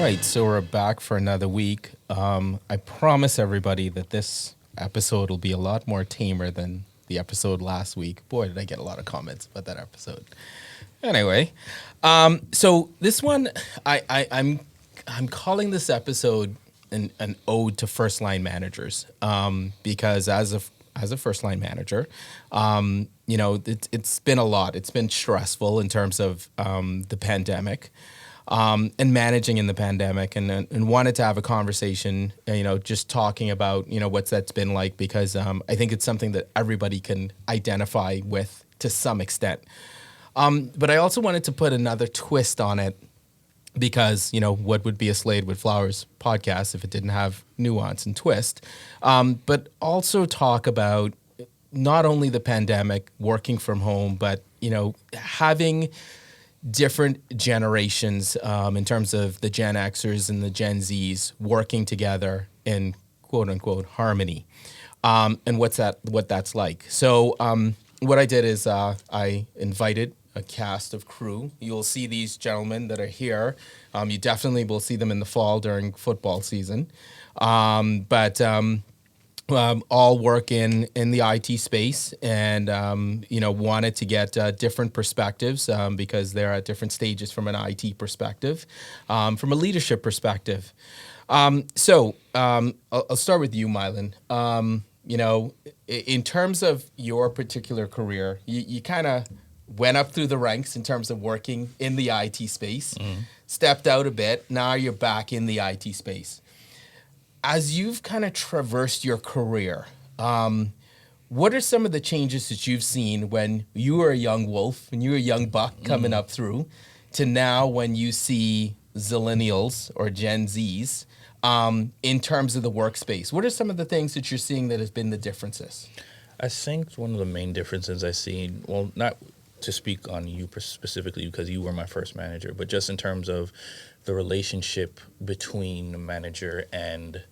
right, so we're back for another week. I promise everybody that this episode will be a lot more tamer than the episode last week. Boy, did I get a lot of comments about that episode. Anyway, so this one, I'm calling this episode an ode to first line managers, because as a first line manager, it's been a lot. It's been stressful in terms of the pandemic. And managing in the pandemic, and wanted to have a conversation, just talking about, what's that's been like, because I think it's something that everybody can identify with to some extent. But I also wanted to put another twist on it because, what would be a Slade with Flowers podcast if it didn't have nuance and twist? But also talk about not only the pandemic, working from home, but, having different generations in terms of the Gen Xers and the Gen Zs working together in quote unquote harmony, and what that's like. So what I did is I invited a cast of crew. You'll see these gentlemen that are here. You definitely will see them in the fall during football season, but. All work in the IT space, and wanted to get different perspectives, because they're at different stages from an IT perspective, from a leadership perspective. So I'll start with you, Milan. In terms of your particular career, you kind of went up through the ranks in terms of working in the IT space, stepped out a bit. Now you're back in the IT space. As you've kind of traversed your career, what are some of the changes that you've seen when you were a young wolf, when you were a young buck coming up through, to now when you see Zillennials or Gen Zs, in terms of the workspace? What are some of the things that you're seeing that has been the differences? I think one of the main differences I've seen, well, not to speak on you specifically because you were my first manager, but just in terms of the relationship between the manager and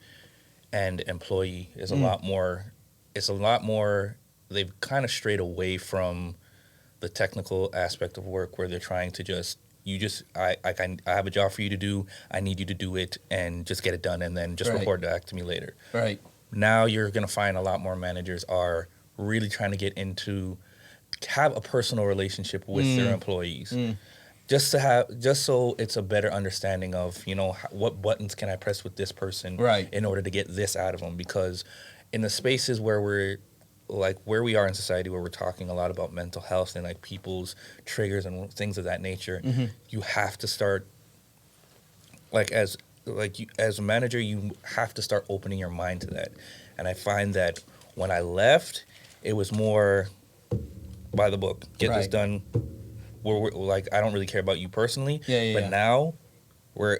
employee is a lot more. It's a lot more. They've kind of strayed away from the technical aspect of work, where they're trying to I have a job for you to do. I need you to do it and just get it done, and then just report back to me later. Right. Now you're gonna find a lot more managers are really trying to get into have a personal relationship with their employees. Just so it's a better understanding of, what buttons can I press with this person in order to get this out of them. Because in the spaces where where we are in society, where we're talking a lot about mental health and like people's triggers and things of that nature, you have to start as a manager, you have to start opening your mind to that. And I find that when I left, it was more by the book, get this done. We're I don't really care about you personally, but now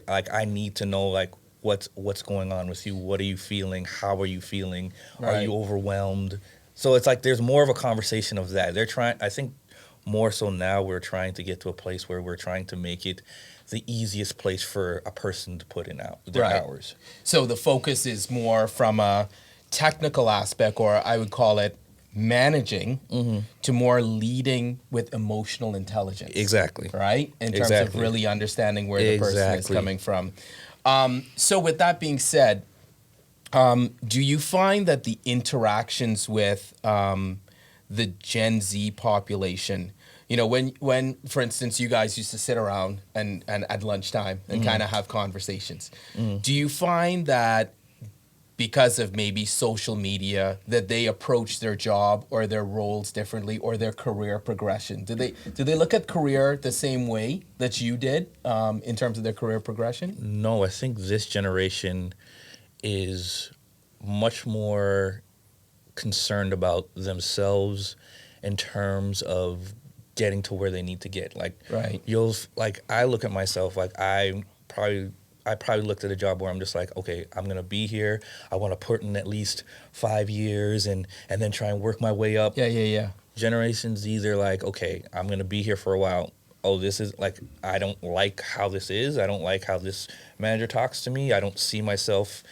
I need to know what's going on with you. What are you feeling? How are you feeling? Are you overwhelmed? So it's there's more of a conversation of that. I think more so now we're trying to get to a place where we're trying to make it the easiest place for a person to put in their hours. So the focus is more from a technical aspect, or I would call it managing, to more leading with emotional intelligence. Exactly. Right? In terms of really understanding where the person is coming from. So with that being said, do you find that the interactions with the Gen Z population, when, for instance, you guys used to sit around and at lunchtime and kind of have conversations, do you find that because of maybe social media, that they approach their job or their roles differently, or their career progression? Do they look at career the same way that you did, in terms of their career progression? No, I think this generation is much more concerned about themselves in terms of getting to where they need to get. I look at myself, I probably looked at a job where I'm just okay, I'm going to be here. I want to put in at least 5 years and then try and work my way up. Yeah. Generation Z, they're okay, I'm going to be here for a while. Oh, this is I don't like how this is. I don't like how this manager talks to me. I don't see myself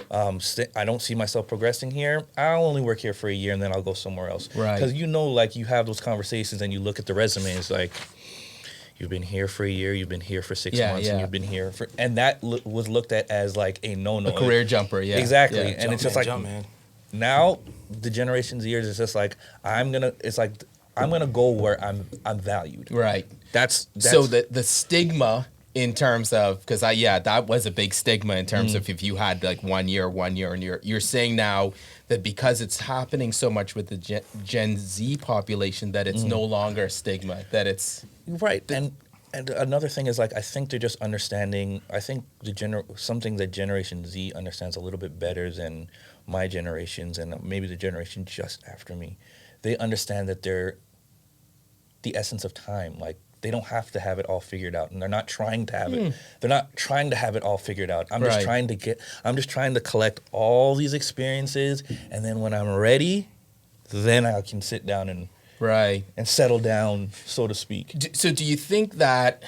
I don't see myself progressing here. I'll only work here for a year and then I'll go somewhere else. Right. Because you have those conversations and you look at the resume, it's you've been here for a year, you've been here for 6 Yeah, months, yeah. and you've been here for, and that was looked at as like a no-no. A career jumper, yeah. Exactly. Yeah. And it's just like, man. now the Generation Zers is just like, I'm gonna go where I'm valued. Right. That's so the stigma in terms of, because that was a big stigma in terms of if you had like 1 year, and you're saying now that because it's happening so much with the Gen Z population that it's no longer a stigma, that it's right. And another thing is, like, I think they're just understanding. I think something that Generation Z understands a little bit better than my generations and maybe the generation just after me. They understand that they're the essence of time. Like, they don't have to have it all figured out, and they're not trying to have it. They're not trying to have it all figured out. I'm just trying to collect all these experiences, and then when I'm ready, then I can sit down and settle down, so to speak. So do you think that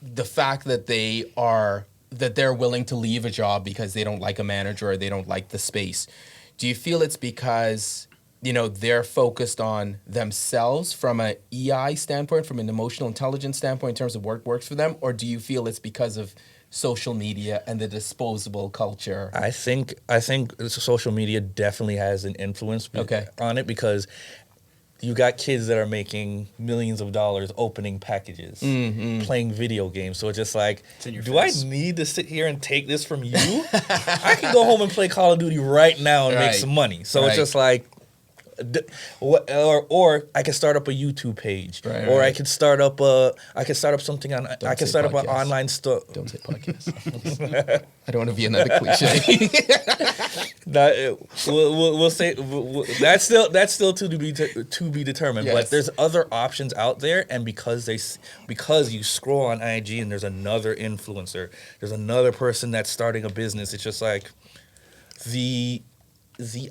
the fact that they're willing to leave a job because they don't like a manager or they don't like the space, do you feel it's because they're focused on themselves from an EI standpoint, from an emotional intelligence standpoint in terms of what works for them? Or do you feel it's because of social media and the disposable culture? I think social media definitely has an influence on it, because you got kids that are making millions of dollars opening packages, playing video games. So it's just like, do I need to sit here and take this from you? I can go home and play Call of Duty right now and make some money. So it's just like, or I can start up a YouTube page, or I could start up something on. I can start up an online store. Don't say podcast. I don't want to be another cliche. We'll say that's still to be determined. Yes. But there's other options out there, and because you scroll on IG and there's another influencer, there's another person that's starting a business. It's just like the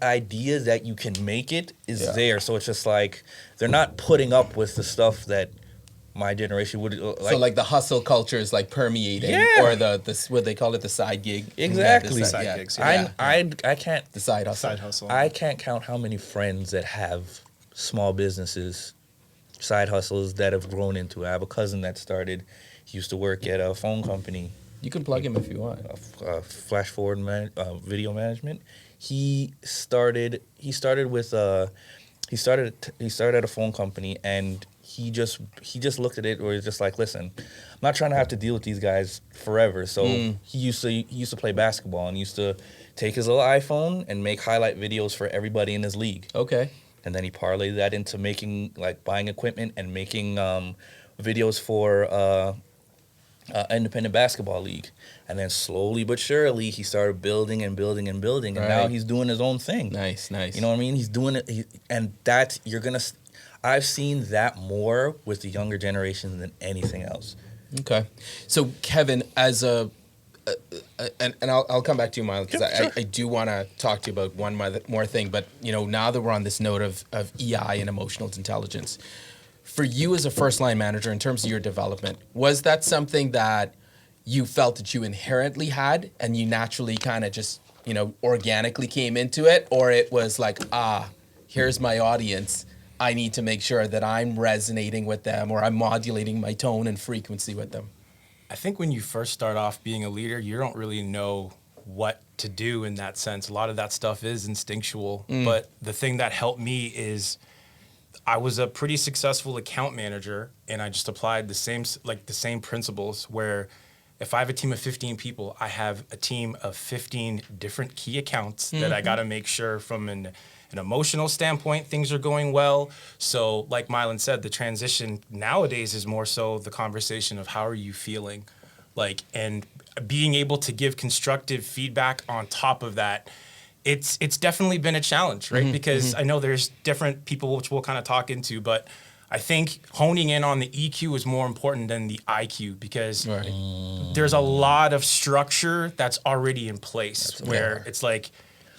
idea that you can make it is there. So it's just like they're not putting up with the stuff that my generation would like. So like the hustle culture is like permeating, or the what they call it, the side gig. Exactly. The side gigs. I can't, the side hustle. I can't count how many friends that have small businesses, side hustles that have grown into it. I have a cousin that started. He used to work at a phone company. You can plug him if you want. Flash forward video management. He started at a phone company, and he just looked at it where he's just like, listen, I'm not trying to have to deal with these guys forever. So he used to play basketball and used to take his little iPhone and make highlight videos for everybody in his league. Okay. And then he parlayed that into buying equipment and making videos for independent basketball league. And then slowly but surely he started building and building and building, and now he's doing his own thing. Nice. You know what I mean? He's doing it, and I've seen that more with the younger generation than anything else. Okay. So Kevin, as and I'll come back to you, Miles, because I do want to talk to you about one more thing. But now that we're on this note of EI and emotional intelligence, for you as a first line manager, in terms of your development, was that something that you felt that you inherently had and you naturally kind of just, organically came into it? Or it was like, here's my audience. I need to make sure that I'm resonating with them, or I'm modulating my tone and frequency with them? I think when you first start off being a leader, you don't really know what to do in that sense. A lot of that stuff is instinctual. But the thing that helped me is I was a pretty successful account manager, and I just applied the same principles where if I have a team of 15 people, I have a team of 15 different key accounts that I got to make sure from an emotional standpoint, things are going well. So like Milan said, the transition nowadays is more so the conversation of how are you feeling? And being able to give constructive feedback on top of that. It's definitely been a challenge, right? Because I know there's different people which we'll kind of talk into, but I think honing in on the EQ is more important than the IQ, because there's a lot of structure that's already in place where it's like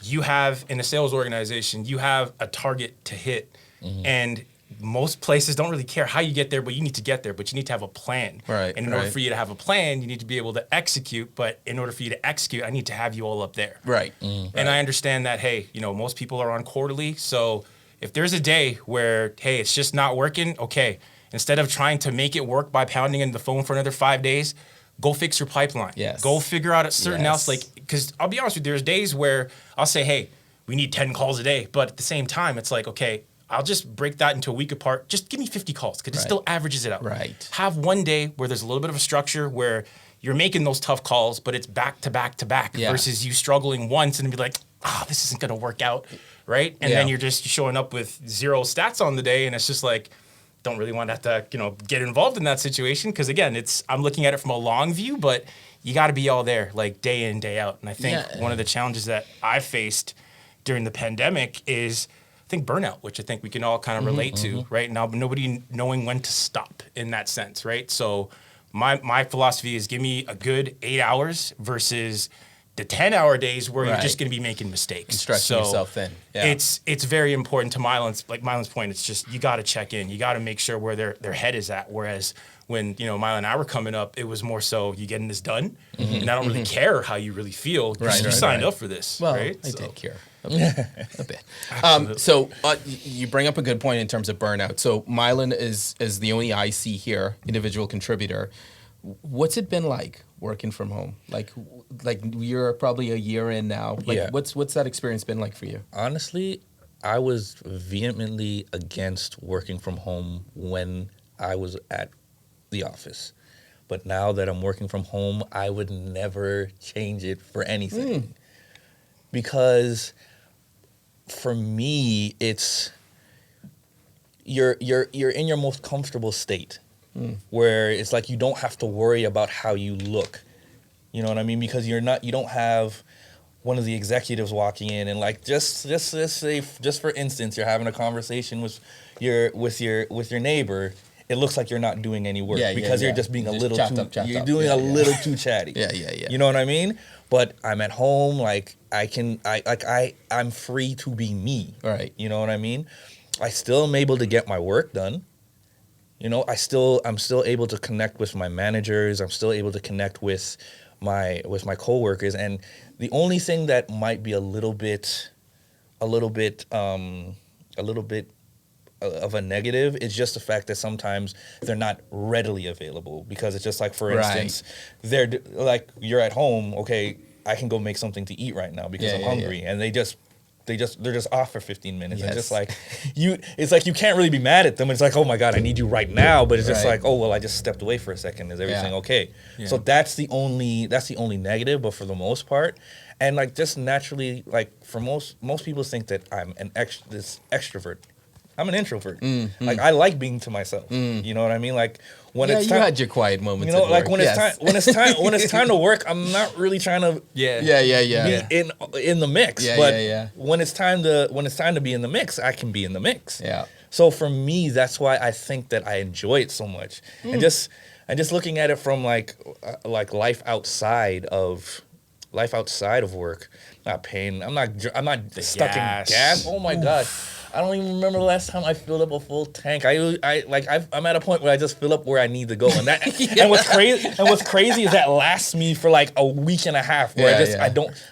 you have, in a sales organization, you have a target to hit, and most places don't really care how you get there, but you need to get there, but you need to have a plan. And in order for you to have a plan, you need to be able to execute, but in order for you to execute, I need to have you all up there. And I understand that, hey, most people are on quarterly, so if there's a day where, hey, it's just not working, okay, instead of trying to make it work by pounding in the phone for another 5 days, go fix your pipeline. Yes. Go figure out a certain else. Yes. Like, because I'll be honest with you, there's days where I'll say, hey, we need 10 calls a day. But at the same time, it's like, okay, I'll just break that into a week apart. Just give me 50 calls because it still averages it out. Right. Have one day where there's a little bit of a structure where you're making those tough calls, but it's back to back to back versus you struggling once and be like, this isn't going to work out. Right. And then you're just showing up with 0 stats on the day. And it's just like, don't really want to have to, get involved in that situation. Cause again, I'm looking at it from a long view, but you got to be all there like day in, day out. And I think one of the challenges that I faced during the pandemic is I think burnout, which I think we can all kind of relate to right now, but nobody knowing when to stop in that sense. Right. So my philosophy is give me a good 8 hours versus the 10-hour days where you're just going to be making mistakes. And stretching yourself thin. Yeah. It's very important to Milan's point. It's just, you got to check in. You got to make sure where their head is at. Whereas when, Milan and I were coming up, it was more so you getting this done. And I don't really care how you really feel. You signed up for this. Well, right? I did care. A bit. So you bring up a good point in terms of burnout. So Milan is the only IC here, individual contributor. What's it been like working from home? Like you're probably a year in now. What's that experience been like for you? Honestly, I was vehemently against working from home when I was at the office. But now that I'm working from home, I would never change it for anything. Because for me, it's you're in your most comfortable state. Where it's like you don't have to worry about how you look. You know what I mean? Because you don't have one of the executives walking in and like just say for instance you're having a conversation with your neighbor. It looks like you're not doing any work because you're just being a little too chatty. Yeah. You know what I mean? But I'm at home, like I'm free to be me. Right. You know what I mean? I still am able to get my work done. I'm still able to connect with my managers. I'm still able to connect with my coworkers. And the only thing that might be a little bit of a negative is just the fact that sometimes they're not readily available because it's just like, for instance, they're like, you're at home. Okay, I can go make something to eat right now because I'm hungry, and they're just off for 15 minutes. Yes. And just like it's like you can't really be mad at them. It's like, oh my God, I need you right now. But it's just like, oh well, I just stepped away for a second. Is everything okay? Yeah. So that's the only negative. But for the most part, and like just naturally, like for most people think that I'm this extrovert. I'm an introvert. Like I like being to myself. You know what I mean? Like when it's time, you had your quiet moments. You know, like when it's time to work, I'm not really trying to be in the mix. When it's time to be in the mix, I can be in the mix. Yeah. So for me, that's why I think that I enjoy it so much. And just looking at it from like life outside of work, not paying. I'm not stuck in gas. Oh my God. I don't even remember the last time I filled up a full tank. I'm at a point where I just fill up where I need to go, and that and what's crazy is that lasts me for like a week and a half. Where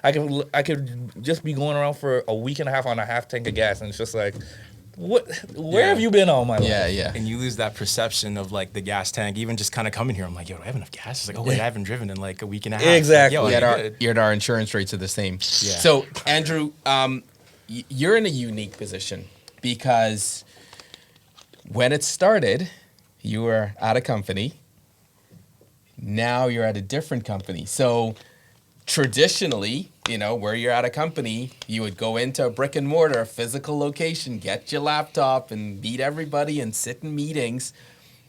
I could just be going around for a week and a half on a half tank of gas, and it's just like, where have you been all my life? Yeah. And you lose that perception of like the gas tank, even just kind of coming here. I'm like, yo, do I have enough gas? It's like, oh wait, I haven't driven in like a week and a half. Exactly. Like, yet our insurance rates are the same. Yeah. So Andrew, you're in a unique position because when it started, you were at a company. Now you're at a different company. So traditionally, where you're at a company, you would go into a brick and mortar, physical location, get your laptop and meet everybody and sit in meetings.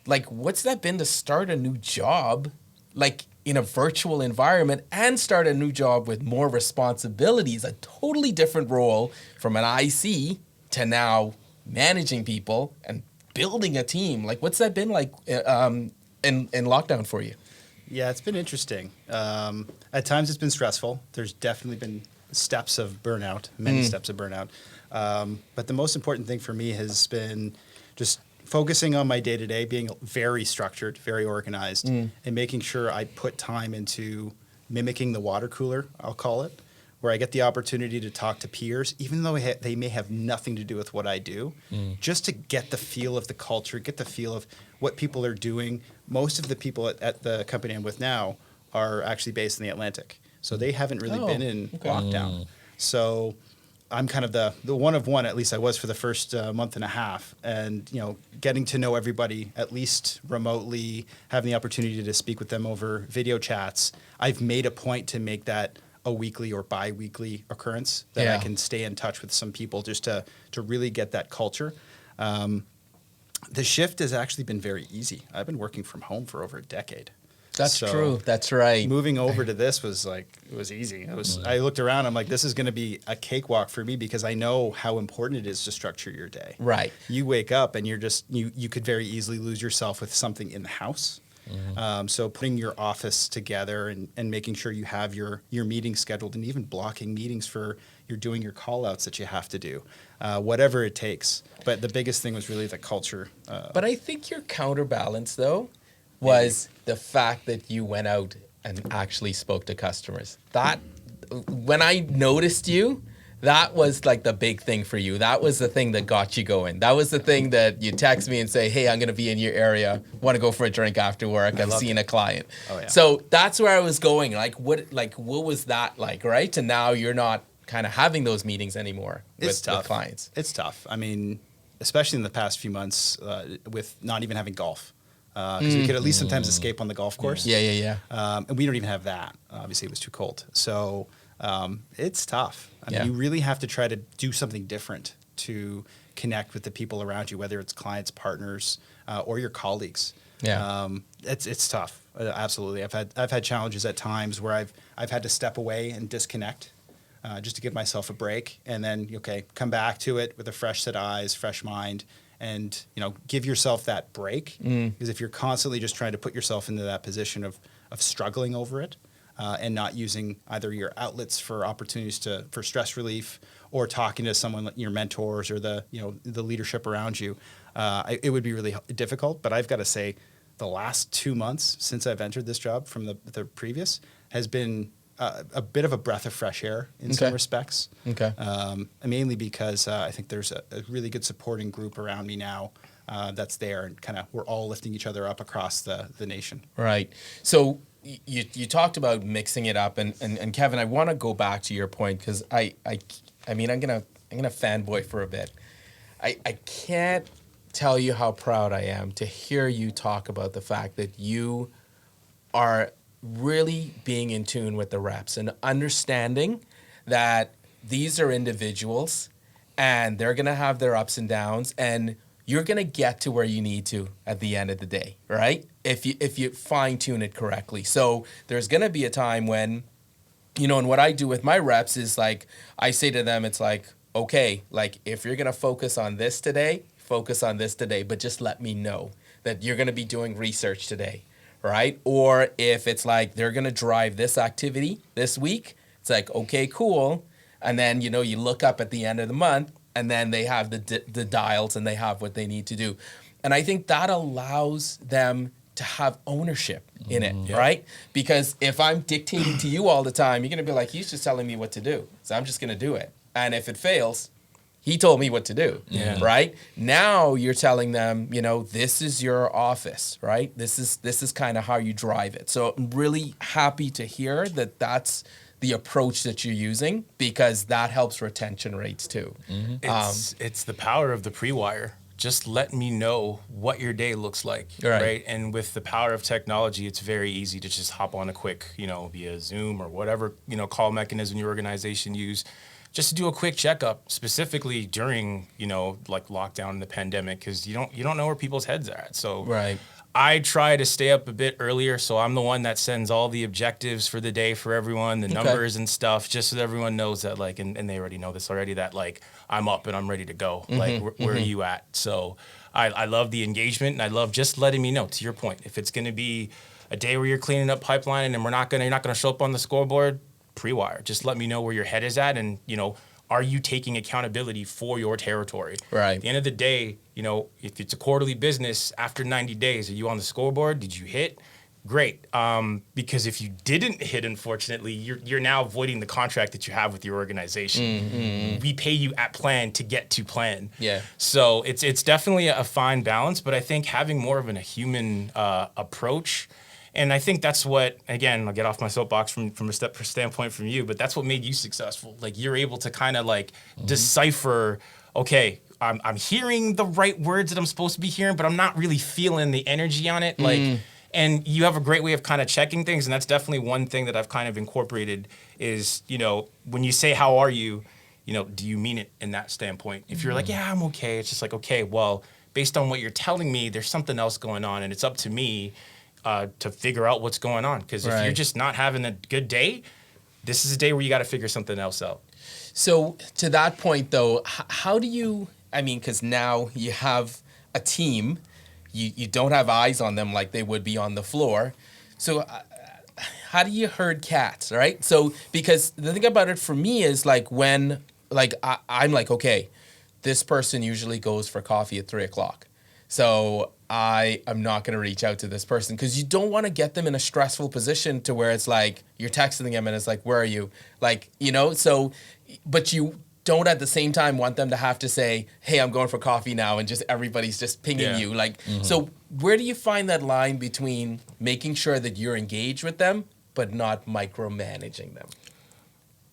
Like, what's that been to start a new job, like in a virtual environment, and start a new job with more responsibilities, a totally different role from an IC to now managing people and building a team? Like, what's that been like in lockdown for you? Yeah, it's been interesting. At times it's been stressful. There's definitely been steps of burnout, many steps of burnout. But the most important thing for me has been just focusing on my day-to-day, being very structured, very organized, and making sure I put time into mimicking the water cooler, I'll call it, where I get the opportunity to talk to peers, even though they may have nothing to do with what I do, just to get the feel of the culture, get the feel of what people are doing. Most of the people at the company I'm with now are actually based in the Atlantic. So they haven't really been in lockdown. So I'm kind of the one of one, at least I was for the first month and a half. And, getting to know everybody, at least remotely, having the opportunity to speak with them over video chats, I've made a point to make that a weekly or bi-weekly occurrence, that I can stay in touch with some people just to really get that culture. The shift has actually been very easy. I've been working from home for over a decade. That's true. That's right. Moving over to this was easy. I looked around, I'm like, this is going to be a cakewalk for me because I know how important it is to structure your day. Right. You wake up and you're just, you could very easily lose yourself with something in the house. So putting your office together and making sure you have your meetings scheduled, and even blocking meetings for you're doing your call outs that you have to do, whatever it takes. But the biggest thing was really the culture. But I think your counterbalance, though, was the fact that you went out and actually spoke to customers. That, when I noticed you, that was like the big thing for you. That was the thing that got you going. That was the thing that you text me and say, hey, I'm going to be in your area. Want to go for a drink after work? I'm seeing a client. Oh, yeah. So that's where I was going. What was that like, right? And now you're not kind of having those meetings anymore with clients. It's tough. I mean, especially in the past few months with not even having golf. Because we could at least sometimes escape on the golf course. Yeah. And we don't even have that. Obviously, it was too cold. So it's tough. I mean, you really have to try to do something different to connect with the people around you, whether it's clients, partners, or your colleagues. Yeah. It's tough. Absolutely. I've had challenges at times where I've had to step away and disconnect just to give myself a break, and then come back to it with a fresh set of eyes, fresh mind. And give yourself that break, because if you're constantly just trying to put yourself into that position of struggling over it, and not using either your outlets for opportunities for stress relief, or talking to someone like your mentors or the leadership around you, it would be really difficult. But I've got to say, the last 2 months since I've entered this job from the previous has been a bit of a breath of fresh air in some respects. Okay. Mainly because I think there's a really good supporting group around me now that's there, and kind of we're all lifting each other up across the nation. Right. So you talked about mixing it up, and Kevin, I want to go back to your point, because I mean I'm gonna fanboy for a bit. I can't tell you how proud I am to hear you talk about the fact that you are really being in tune with the reps and understanding that these are individuals and they're going to have their ups and downs, and you're going to get to where you need to at the end of the day, right? If you fine tune it correctly. So there's going to be a time when, and what I do with my reps is like, I say to them, it's like, okay, like if you're going to focus on this today, but just let me know that you're going to be doing research today. Right? Or if it's like they're going to drive this activity this week, it's like, okay, cool. And then, you look up at the end of the month, and then they have the dials and they have what they need to do. And I think that allows them to have ownership in it, right? Because if I'm dictating to you all the time, you're going to be like, he's just telling me what to do. So I'm just going to do it. And if it fails, he told me what to do, right? Now you're telling them, this is your office, right? This is kind of how you drive it. So I'm really happy to hear that that's the approach that you're using, because that helps retention rates too. It's the power of the pre-wire. Just let me know what your day looks like, right? And with the power of technology, it's very easy to just hop on a quick, via Zoom or whatever, call mechanism your organization use, just to do a quick checkup, specifically during, like lockdown and the pandemic, because you don't know where people's heads are at. So I try to stay up a bit earlier, so I'm the one that sends all the objectives for the day for everyone, the numbers and stuff, just so that everyone knows that, like, and they already know this already, that like I'm up and I'm ready to go. Like, where are you at? So I love the engagement, and I love just letting me know. To your point, if it's going to be a day where you're cleaning up pipeline and you're not going to show up on the scoreboard, pre-wire. Just let me know where your head is at, and are you taking accountability for your territory? Right. At the end of the day, if it's a quarterly business, after 90 days, are you on the scoreboard? Did you hit? great. Because if you didn't hit, unfortunately, you're now voiding the contract that you have with your organization. We pay you at plan to get to plan. Yeah. So it's definitely a fine balance, but I think having more of a human approach. And I think that's what, again, I'll get off my soapbox from a standpoint from you, but that's what made you successful. Like, you're able to kind of like decipher, okay, I'm hearing the right words that I'm supposed to be hearing, but I'm not really feeling the energy on it. Like, and you have a great way of kind of checking things. And that's definitely one thing that I've kind of incorporated is, when you say, how are you, do you mean it in that standpoint? If you're like, yeah, I'm okay. It's just like, okay, well, based on what you're telling me, there's something else going on, and it's up to me to figure out what's going on. Because if you're just not having a good day, this is a day where you got to figure something else out. So to that point, though, how do you, because now you have a team, you don't have eyes on them like they would be on the floor. So how do you herd cats, right? So, because the thing about it for me is like when, like, I'm like, okay, this person usually goes for coffee at 3:00. So I'm not going to reach out to this person, because you don't want to get them in a stressful position to where it's like you're texting them and it's like, where are you? Like, so, but you don't at the same time want them to have to say, hey, I'm going for coffee now, and just everybody's just pinging you. Like, so where do you find that line between making sure that you're engaged with them, but not micromanaging them?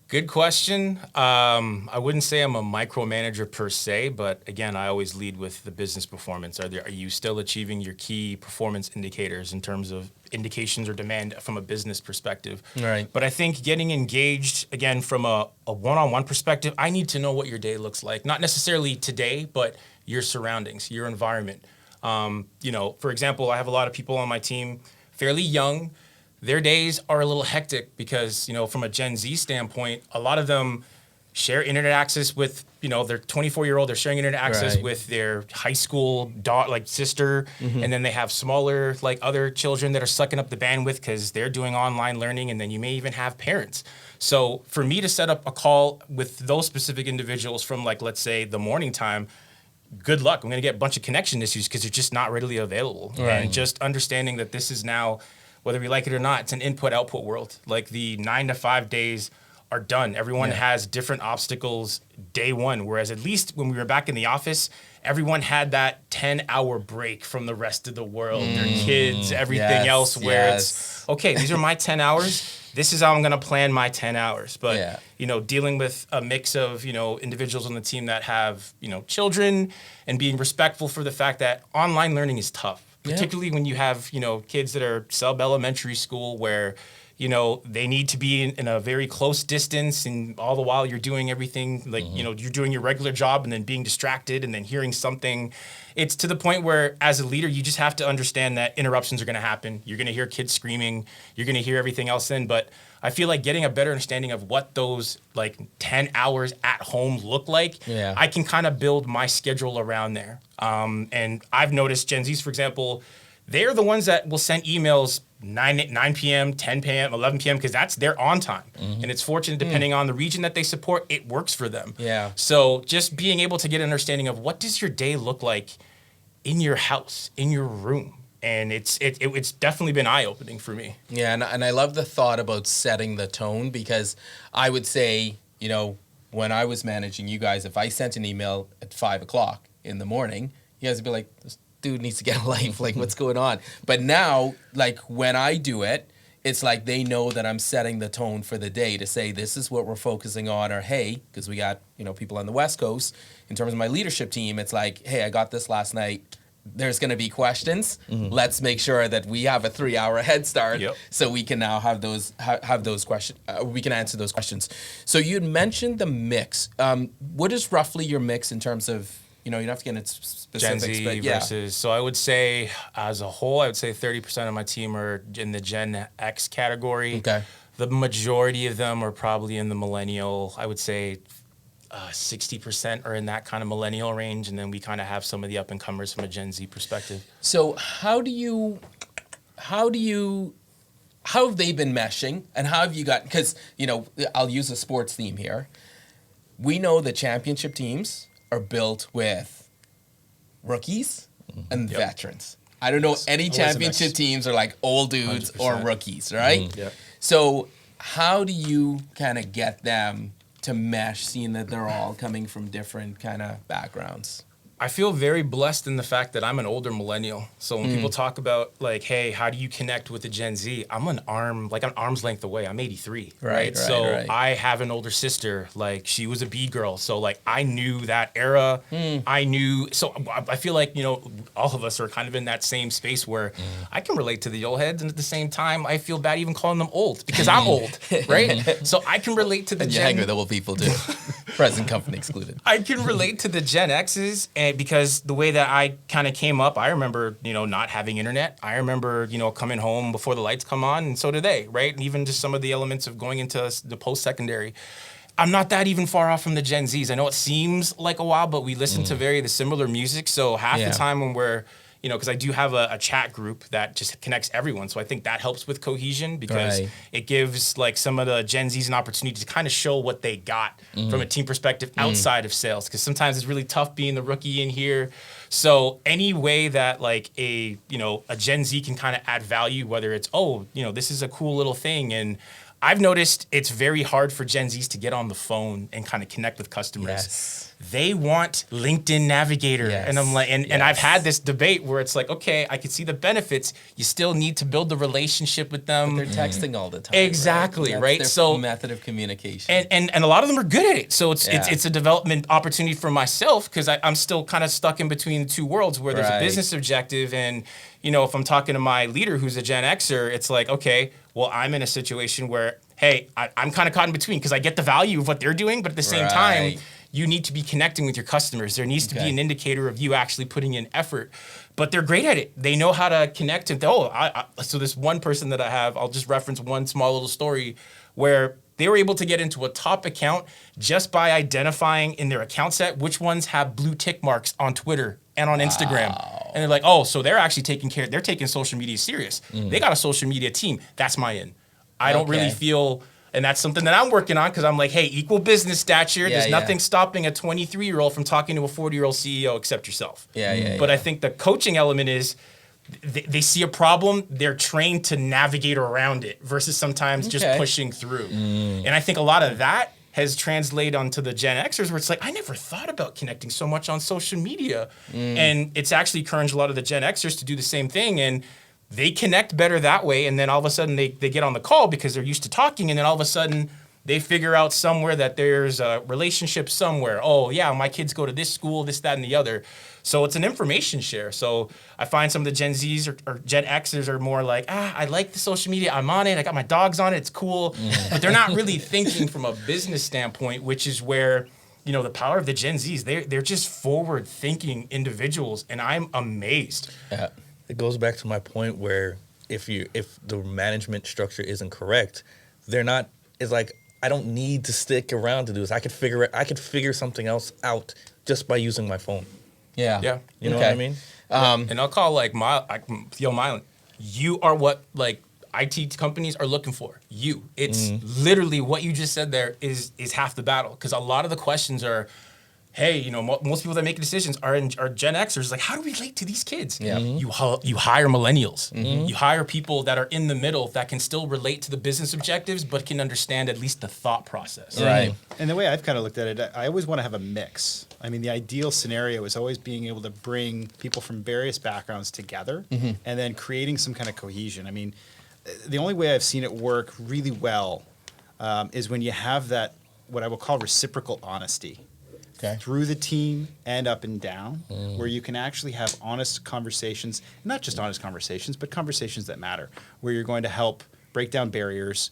Good question. I wouldn't say I'm a micromanager per se, but again, I always lead with the business performance. Are you still achieving your key performance indicators in terms of indications or demand from a business perspective? Right. But I think getting engaged, again, from a one-on-one perspective, I need to know what your day looks like. Not necessarily today, but your surroundings, your environment. For example, I have a lot of people on my team, fairly young. Their days are a little hectic because, from a Gen Z standpoint, a lot of them share internet access with, their 24-year-old, they're sharing internet access with their high school sister. And then they have smaller, other children that are sucking up the bandwidth because they're doing online learning. And then you may even have parents. So for me to set up a call with those specific individuals from, let's say the morning time, good luck. I'm going to get a bunch of connection issues because they're just not readily available. Right. And just understanding that this is now, whether we like it or not, it's an input-output world. Like, the 9 to 5 days are done. Everyone has different obstacles day one, whereas at least when we were back in the office, everyone had that 10-hour break from the rest of the world, their kids, everything else, where it's, okay, these are my 10 hours. This is how I'm going to plan my 10 hours. But, dealing with a mix of, individuals on the team that have, children, and being respectful for the fact that online learning is tough. Particularly when you have, kids that are sub-elementary school where, they need to be in a very close distance, and all the while you're doing everything, you're doing your regular job and then being distracted and then hearing something. It's to the point where, as a leader, you just have to understand that interruptions are going to happen. You're going to hear kids screaming. You're going to hear everything else in. But I feel like getting a better understanding of what those 10 hours at home look like, I can kind of build my schedule around there. And I've noticed Gen Zs, for example, they're the ones that will send emails 9 p.m., 10 p.m., 11 p.m., because that's their on time. And it's fortunate, depending on the region that they support, it works for them. Yeah. So just being able to get an understanding of what does your day look like in your house, in your room. And it's definitely been eye-opening for me. Yeah, and I love the thought about setting the tone, because I would say, when I was managing you guys, if I sent an email at 5:00 in the morning, you guys would be like, this dude needs to get a life, what's going on? But now, when I do it, it's like they know that I'm setting the tone for the day to say, this is what we're focusing on, or hey, because we got, people on the West Coast, in terms of my leadership team, it's like, hey, I got this last night. There's going to be questions. Let's make sure that we have a 3-hour head start, so we can now have those questions. We can answer those questions. So you had mentioned the mix. What is roughly your mix in terms of, you don't have to get into specifics, Gen Z but versus, so I would say, as a whole, 30% of my team are in the Gen X category. Okay. The majority of them are probably in the millennial, I would say 60% are in that kind of millennial range, and then we kind of have some of the up-and-comers from a Gen Z perspective. So how have they been meshing, and how have you got, because, I'll use a sports theme here. We know the championship teams are built with rookies and veterans. I don't know any Always a championship mix. teams are like old dudes or 100%. rookies, right? Yeah. So how do you kind of get them to mesh, seeing that they're all coming from different kind of backgrounds? I feel very blessed in the fact that I'm an older millennial. So when people talk about like, hey, how do you connect with the Gen Z? I'm an arm's length away. I'm 83. Right, So right. I have an older sister. Like she was a B girl. So like I knew that era. I knew. So I feel like, all of us are kind of in that same space where I can relate to the old heads. And at the same time, I feel bad even calling them old because I'm old. Right. So I can relate to the And you hang with old people too. Present company excluded. I can relate to the Gen X's, and because the way that I kind of came up, I remember, not having internet. I remember, coming home before the lights come on, and so do they, right? And even just some of the elements of going into the post-secondary. I'm not that even far off from the Gen Zs. I know it seems like a while, but we listen to the similar music. So half Yeah. the time when we're, because I do have a chat group that just connects everyone. So I think that helps with cohesion because Right. it gives like some of the Gen Zs an opportunity to kind of show what they got from a team perspective outside of sales. Because sometimes it's really tough being the rookie in here. So any way that like a Gen Z can kind of add value, whether it's, this is a cool little thing. And I've noticed it's very hard for Gen Zs to get on the phone and kind of connect with customers. Yes. They want LinkedIn Navigator. Yes. And I'm like, and I've had this debate where it's like, okay, I can see the benefits. You still need to build the relationship with them. They're texting all the time. Exactly, That's right? Their So- method of communication. And a lot of them are good at it. So Yeah. it's a development opportunity for myself because I'm still kind of stuck in between the two worlds where there's Right. a business objective and, if I'm talking to my leader who's a Gen Xer, it's like, okay, well, I'm in a situation where, hey, I'm kind of caught in between because I get the value of what they're doing, but at the same time, Right. you need to be connecting with your customers. There needs to Okay. be an indicator of you actually putting in effort. But they're great at it. They know how to connect. And so this one person that I have, I'll just reference one small little story where they were able to get into a top account just by identifying in their account set which ones have blue tick marks on Twitter and on Instagram. And they're like, so they're actually they're taking social media serious. They got a social media team. That's my in. I don't really Okay. feel, and that's something that I'm working on because I'm like, hey, equal business stature. Yeah, There's yeah. nothing stopping a 23-year-old from talking to a 40-year-old CEO except yourself. Yeah, But I think the coaching element is they see a problem, they're trained to navigate around it versus sometimes just Okay. pushing through. And I think a lot of that has translated onto the Gen Xers where it's like, I never thought about connecting so much on social media. And it's actually encouraged a lot of the Gen Xers to do the same thing. And they connect better that way. And then all of a sudden they get on the call because they're used to talking. And then all of a sudden they figure out somewhere that there's a relationship somewhere. Oh, yeah, my kids go to this school, this, that, and the other. So it's an information share. So I find some of the Gen Zs or Gen Xers are more like, I like the social media. I'm on it. I got my dogs on it. It's cool. But they're not really thinking from a business standpoint, which is where, the power of the Gen Zs, they're just forward-thinking individuals. And I'm amazed. Yeah. It goes back to my point where if the management structure isn't correct, they're not. It's like I don't need to stick around to do this. I could figure something else out just by using my phone. Yeah. Yeah. You know what I mean? And I'll call Milan, you are what IT companies are looking for. It's literally what you just said there is half the battle. Because a lot of the questions are, hey, most people that make decisions are Gen Xers. Like, how do we relate to these kids? Yeah. You hire millennials. You hire people that are in the middle that can still relate to the business objectives, but can understand at least the thought process. Right. And the way I've kind of looked at it, I always want to have a mix. I mean, the ideal scenario is always being able to bring people from various backgrounds together and then creating some kind of cohesion. I mean, the only way I've seen it work really well is when you have that, what I will call reciprocal honesty. Okay. Through the team and up and down, where you can actually have honest conversations, not just honest conversations, but conversations that matter, where you're going to help break down barriers,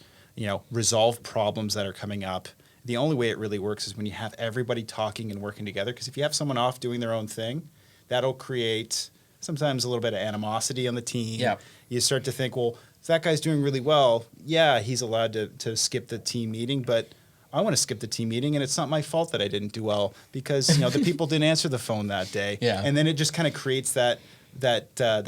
resolve problems that are coming up. The only way it really works is when you have everybody talking and working together, because if you have someone off doing their own thing, that'll create sometimes a little bit of animosity on the team. Yeah. You start to think, well, if that guy's doing really well, yeah, he's allowed to skip the team meeting, but I want to skip the team meeting, and it's not my fault that I didn't do well because the people didn't answer the phone that day. Yeah. And then it just kind of creates that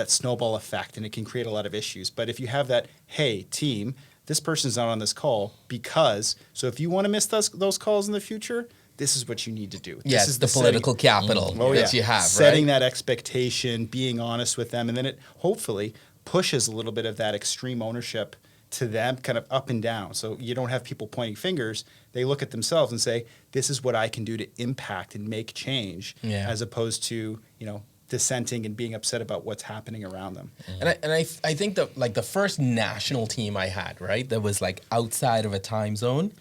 snowball effect, and it can create a lot of issues. But if you have that, hey, team, this person's not on this call because, so if you want to miss those calls in the future, this is what you need to do. Yes, This is the political capital that you have, setting right? that expectation, being honest with them, and then it hopefully pushes a little bit of that extreme ownership to them, kind of up and down. So you don't have people pointing fingers. They look at themselves and say, this is what I can do to impact and make change, as opposed to, dissenting and being upset about what's happening around them. And I think that like the first national team I had, right, that was like outside of a time zone,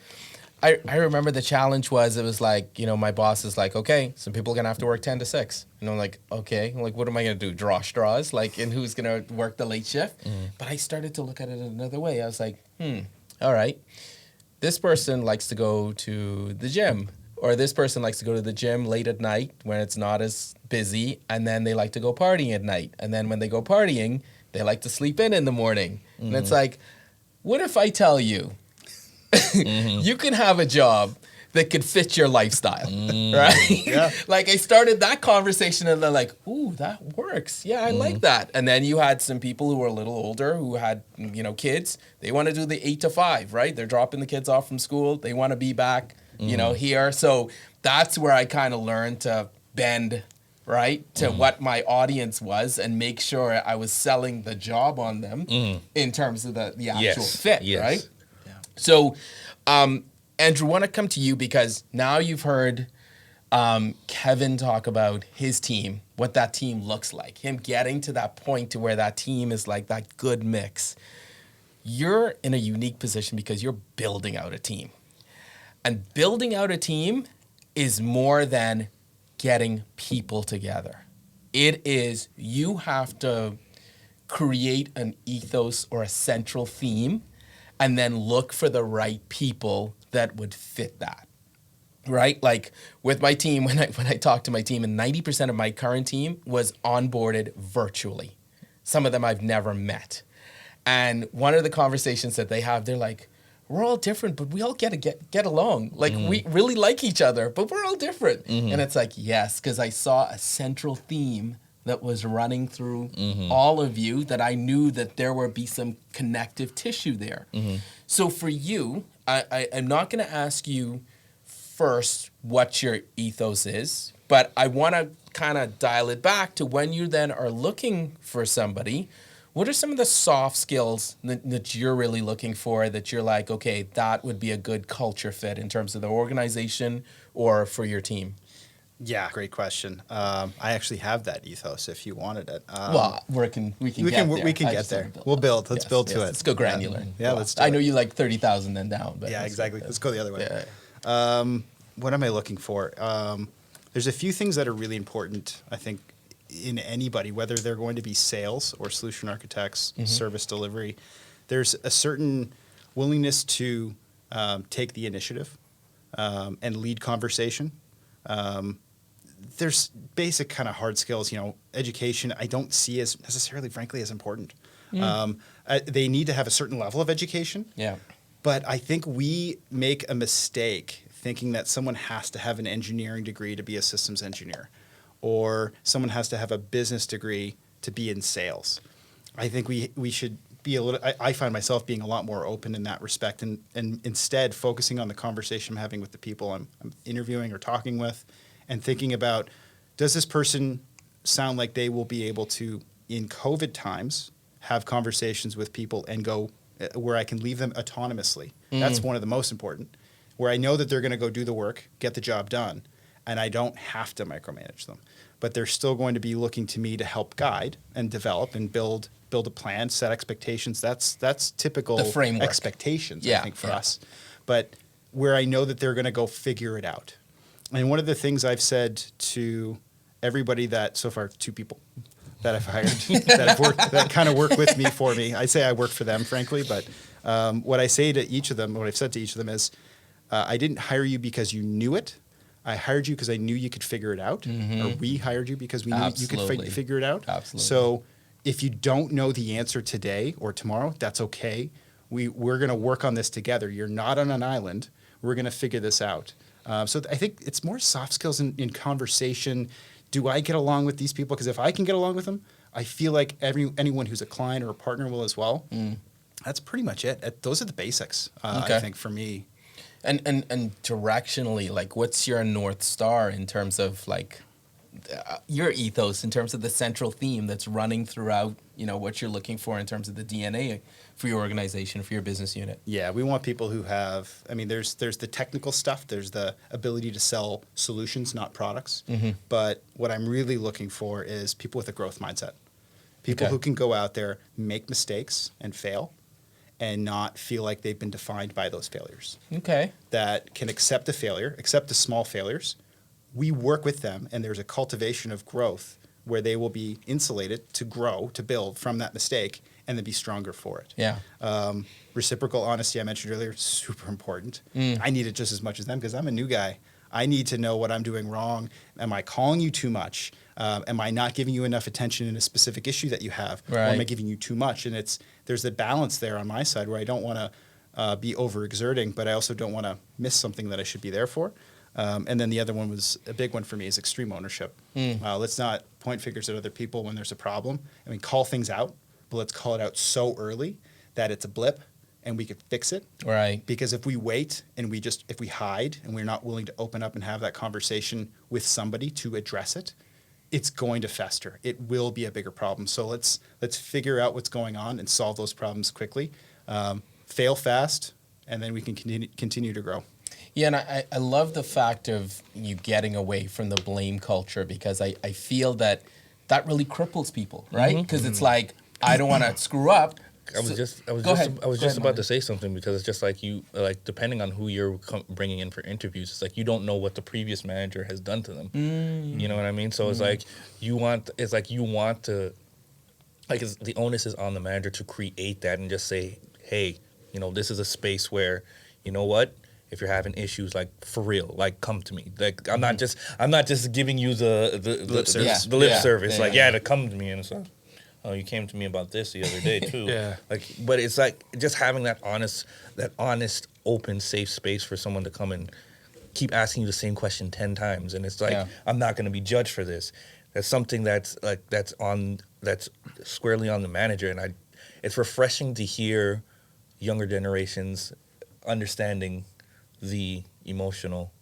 I remember the challenge was, it was like, my boss is like, okay, some people are going to have to work 10 to 6. And I'm like, okay, like, what am I going to do? Draw straws? Like, and who's going to work the late shift? But I started to look at it another way. I was like, all right, this person likes to go to the gym, or this person likes to go to the gym late at night when it's not as busy, and then they like to go partying at night. And then when they go partying, they like to sleep in the morning. And it's like, what if I tell you, you can have a job that could fit your lifestyle, right? Yeah. Like I started that conversation and they're like, ooh, that works. Yeah, I like that. And then you had some people who were a little older who had, kids. They want to do the 8 to 5, right? They're dropping the kids off from school. They want to be back, here. So that's where I kind of learned to bend, right, to what my audience was and make sure I was selling the job on them in terms of the actual fit, right? So, Andrew, I want to come to you because now you've heard Kevin talk about his team, what that team looks like, him getting to that point to where that team is like that good mix. You're in a unique position because you're building out a team. And building out a team is more than getting people together. It is, you have to create an ethos or a central theme and then look for the right people that would fit that, right? Like with my team, when I talk to my team, and 90% of my current team was onboarded virtually. Some of them I've never met. And one of the conversations that they have, they're like, we're all different, but we all get along. Like we really like each other, but we're all different. And it's like, yes, because I saw a central theme that was running through all of you, that I knew that there would be some connective tissue there. So for you, I'm not going to ask you first what your ethos is, but I want to kind of dial it back to when you then are looking for somebody. What are some of the soft skills that you're really looking for, that you're like, okay, that would be a good culture fit in terms of the organization or for your team? Yeah, great question. I actually have that ethos if you wanted it. Well, we can get there. We'll build. Let's build to it. Let's go granular. Yeah, let's do I know it. you like 30,000 and down. But Yeah, exactly. Let's go the other way. Yeah. What am I looking for? There's a few things that are really important, I think, in anybody, whether they're going to be sales or solution architects, service delivery. There's a certain willingness to take the initiative and lead conversation. There's basic kind of hard skills, education I don't see as necessarily, frankly, as important. They need to have a certain level of education. Yeah. But I think we make a mistake thinking that someone has to have an engineering degree to be a systems engineer, or someone has to have a business degree to be in sales. I think we should be a little, I find myself being a lot more open in that respect, and instead focusing on the conversation I'm having with the people I'm interviewing or talking with, and thinking about, does this person sound like they will be able to, in COVID times, have conversations with people and go where I can leave them autonomously. That's one of the most important, where I know that they're going to go do the work, get the job done, and I don't have to micromanage them. But they're still going to be looking to me to help guide and develop and build a plan, set expectations. That's typical The framework. expectations, Yeah, I think, for yeah. us. But where I know that they're going to go figure it out. And one of the things I've said to everybody that, so far, 2 people that I've hired that kind of work with me for me. I say I work for them, frankly, but what I say to each of them, what I've said to each of them is, I didn't hire you because you knew it. I hired you because I knew you could figure it out. Or we hired you because we knew you could figure it out. Absolutely. So if you don't know the answer today or tomorrow, that's okay. We're going to work on this together. You're not on an island. We're going to figure this out. So I think it's more soft skills in conversation. Do I get along with these people? Because if I can get along with them, I feel like anyone who's a client or a partner will as well. That's pretty much it. Those are the basics, Okay. I think, for me. And directionally, like, what's your North Star in terms of like your ethos, in terms of the central theme that's running throughout, what you're looking for in terms of the DNA for your organization, for your business unit? Yeah, we want people who have, I mean, there's the technical stuff, there's the ability to sell solutions, not products. But what I'm really looking for is people with a growth mindset. People who can go out there, make mistakes and fail, and not feel like they've been defined by those failures. Okay. That can accept a failure, accept the small failures. We work with them, and there's a cultivation of growth where they will be insulated to grow, to build from that mistake, and then be stronger for it. Yeah. Reciprocal honesty, I mentioned earlier, super important. I need it just as much as them because I'm a new guy. I need to know what I'm doing wrong. Am I calling you too much? Am I not giving you enough attention in a specific issue that you have? Or am I giving you too much? And there's a balance there on my side where I don't want to be overexerting, but I also don't want to miss something that I should be there for. And then the other one was a big one for me is extreme ownership. Let's not point fingers at other people when there's a problem. I mean, call things out, but let's call it out so early that it's a blip and we could fix it. Right. Because if we wait and if we hide and we're not willing to open up and have that conversation with somebody to address it, it's going to fester. It will be a bigger problem. So let's figure out what's going on and solve those problems quickly. Fail fast, and then we can continue to grow. Yeah, and I love the fact of you getting away from the blame culture, because I feel that really cripples people, right? Because it's like, I don't want to screw up. I was just about to say something, because it's just like depending on who you're bringing in for interviews, it's like you don't know what the previous manager has done to them. You know what I mean? So it's like you want to, like, the onus is on the manager to create that and just say, hey, this is a space where, you know what? If you're having issues, like, for real, like, come to me. Like, I'm not just giving you the lip service. The lip service. To come to me and stuff. Oh, you came to me about this the other day too. Like, but it's like just having that honest, open, safe space for someone to come and keep asking you the same question 10 times, and it's like, I'm not going to be judged for this. That's something that's squarely on the manager, and it's refreshing to hear younger generations understanding the emotional,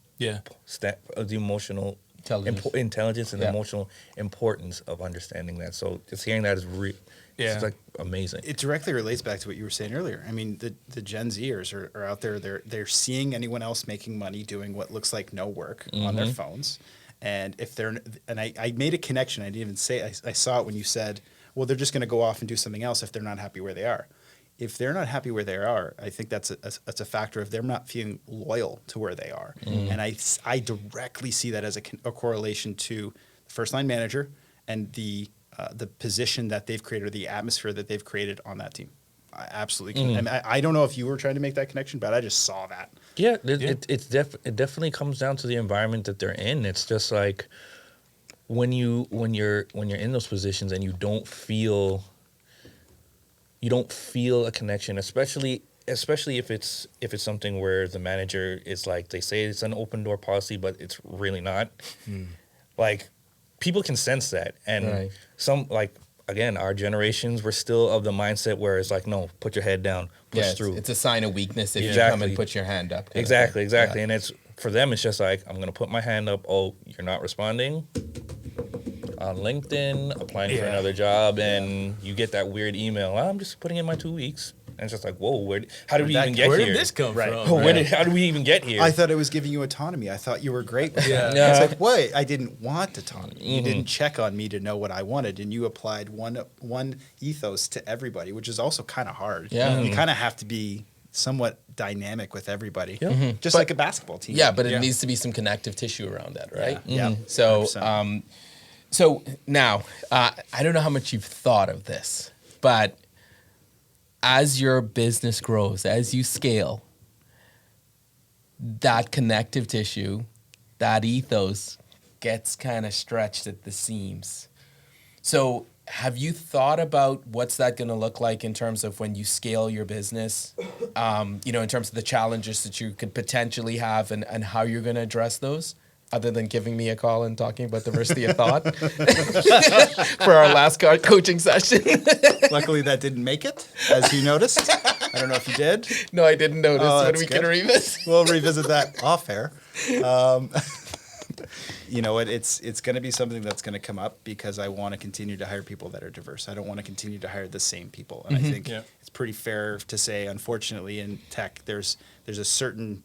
intelligence and emotional importance of understanding that. So just hearing that is it's like amazing. It directly relates back to what you were saying earlier. I mean, the Gen Zers are out there. They're seeing anyone else making money doing what looks like no work on their phones, and I made a connection. I didn't even say I saw it when you said, well, they're just going to go off and do something else if they're not happy where they are. If they're not happy where they are, I think that's a factor of them not feeling loyal to where they are. And I directly see that as a correlation to the first line manager and the position that they've created, or the atmosphere that they've created on that team. I absolutely can. I don't know if you were trying to make that connection, but I just saw that. Yeah, it definitely comes down to the environment that they're in. It's just like when you're in those positions and you don't feel a connection, especially if it's something where the manager is like, they say it's an open door policy, but it's really not. Like, people can sense that, and some, like, again, our generations were still of the mindset where it's like, no, put your head down, push through. It's a sign of weakness if you come and put your hand up. Exactly. And it's, for them, it's just like, I'm gonna put my hand up. Oh, you're not responding on LinkedIn, applying for another job, and you get that weird email. I'm just putting in my 2 weeks. And it's just like, whoa, how did we even get here? Where did this come from? How did we even get here? I thought it was giving you autonomy. I thought you were great with that. It's like, wait, I didn't want autonomy. You didn't check on me to know what I wanted, and you applied one ethos to everybody, which is also kind of hard. You kind of have to be somewhat dynamic with everybody, just like a basketball team. Yeah, but it needs to be some connective tissue around that, right? Yeah. So, so now, I don't know how much you've thought of this, but as your business grows, as you scale, that connective tissue, that ethos gets kind of stretched at the seams. So have you thought about what's that going to look like in terms of when you scale your business, in terms of the challenges that you could potentially have and how you're going to address those? Other than giving me a call and talking about diversity of thought for our last coaching session. Luckily, that didn't make it, as you noticed. I don't know if you did. No, I didn't notice, Oh, but that's we can good. revisit. We'll revisit that off air. You know, it's going to be something that's going to come up because I want to continue to hire people that are diverse. I don't want to continue to hire the same people. And I think it's pretty fair to say, unfortunately, in tech, there's a certain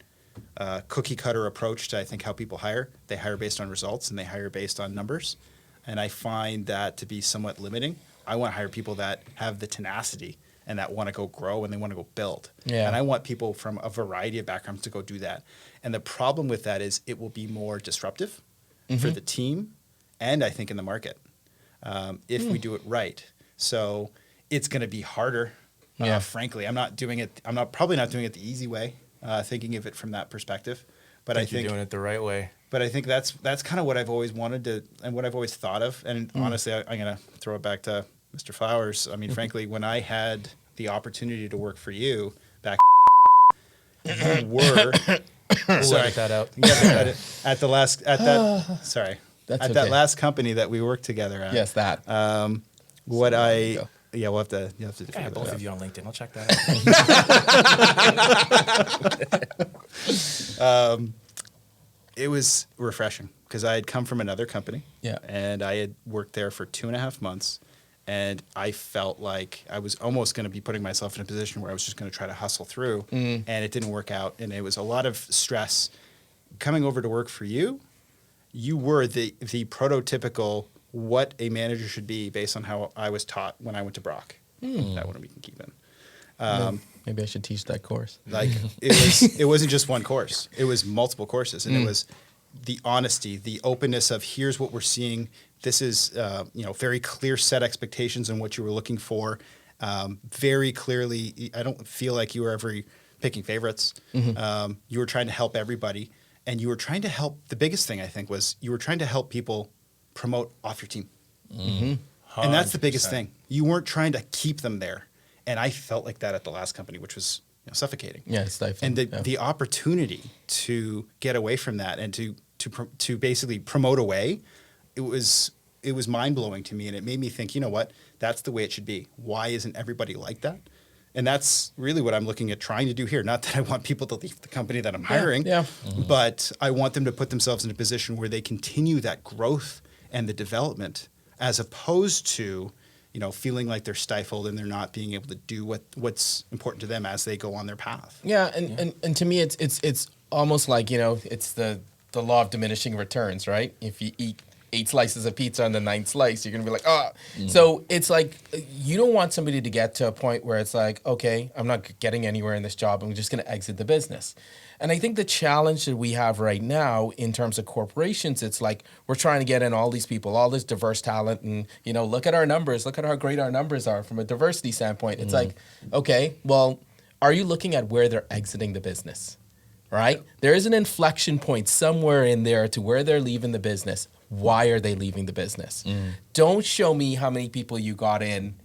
cookie cutter approach to, I think, how people hire. They hire based on results and they hire based on numbers. And I find that to be somewhat limiting. I want to hire people that have the tenacity and that want to go grow and they want to go build. Yeah. And I want people from a variety of backgrounds to go do that. And the problem with that is it will be more disruptive for the team and I think in the market if we do it right. So it's going to be harder. Frankly, I'm probably not doing it the easy way, thinking of it from that perspective. But I think you're doing it the right way. But I think that's kind of what I've always wanted to and what I've always thought of. And honestly, I'm going to throw it back to Mr. Flowers. I mean, frankly, when I had the opportunity to work for you back, you were. We'll edit that out. At that last company that we worked together at. Yes, that. We'll have to I figure have that both out. of you on LinkedIn. I'll check that out. It was refreshing because I had come from another company. Yeah. And I had worked there for 2.5 months. And I felt like I was almost going to be putting myself in a position where I was just going to try to hustle through. And it didn't work out. And it was a lot of stress. Coming over to work for you, you were the prototypical what a manager should be based on how I was taught when I went to Brock. That one we can keep in. Maybe I should teach that course. Like it wasn't just one course. It was multiple courses. And it was the honesty, the openness of here's what we're seeing. This is, very clear set expectations on what you were looking for. Very clearly, I don't feel like you were ever picking favorites. You were trying to help everybody. And you were trying to help, the biggest thing I think was you were trying to help people promote off your team. And that's the biggest thing. You weren't trying to keep them there. And I felt like that at the last company, which was suffocating. Yeah, it's stifling. And the opportunity to get away from that and to basically promote away, it was mind blowing to me, and it made me think, you know what, that's the way it should be. Why isn't everybody like that? And that's really what I'm looking at trying to do here. Not that I want people to leave the company that I'm hiring, but I want them to put themselves in a position where they continue that growth and the development, as opposed to feeling like they're stifled and they're not being able to do what's important to them as they go on their path. Yeah, and to me, it's almost like it's the law of diminishing returns, right? If you eat 8 slices of pizza on the 9th slice, you're gonna be like, oh. So it's like you don't want somebody to get to a point where it's like, okay, I'm not getting anywhere in this job. I'm just gonna exit the business. And I think the challenge that we have right now in terms of corporations, it's like we're trying to get in all these people, all this diverse talent, and look at our numbers, look at how great our numbers are from a diversity standpoint. It's like, okay, well, are you looking at where they're exiting the business? Right? There is an inflection point somewhere in there to where they're leaving the business. Why are they leaving the business? Don't show me how many people you got in,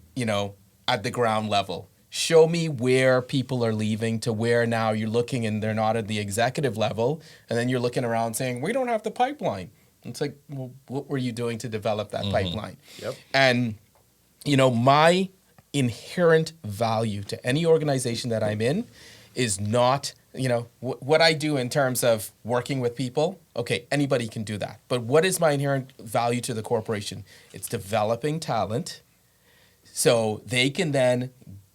at the ground level. Show me where people are leaving to where now you're looking and they're not at the executive level. And then you're looking around saying, we don't have the pipeline. It's like, well, what were you doing to develop that pipeline? Yep. And, my inherent value to any organization that I'm in is not, what I do in terms of working with people. Okay, anybody can do that. But what is my inherent value to the corporation? It's developing talent so they can then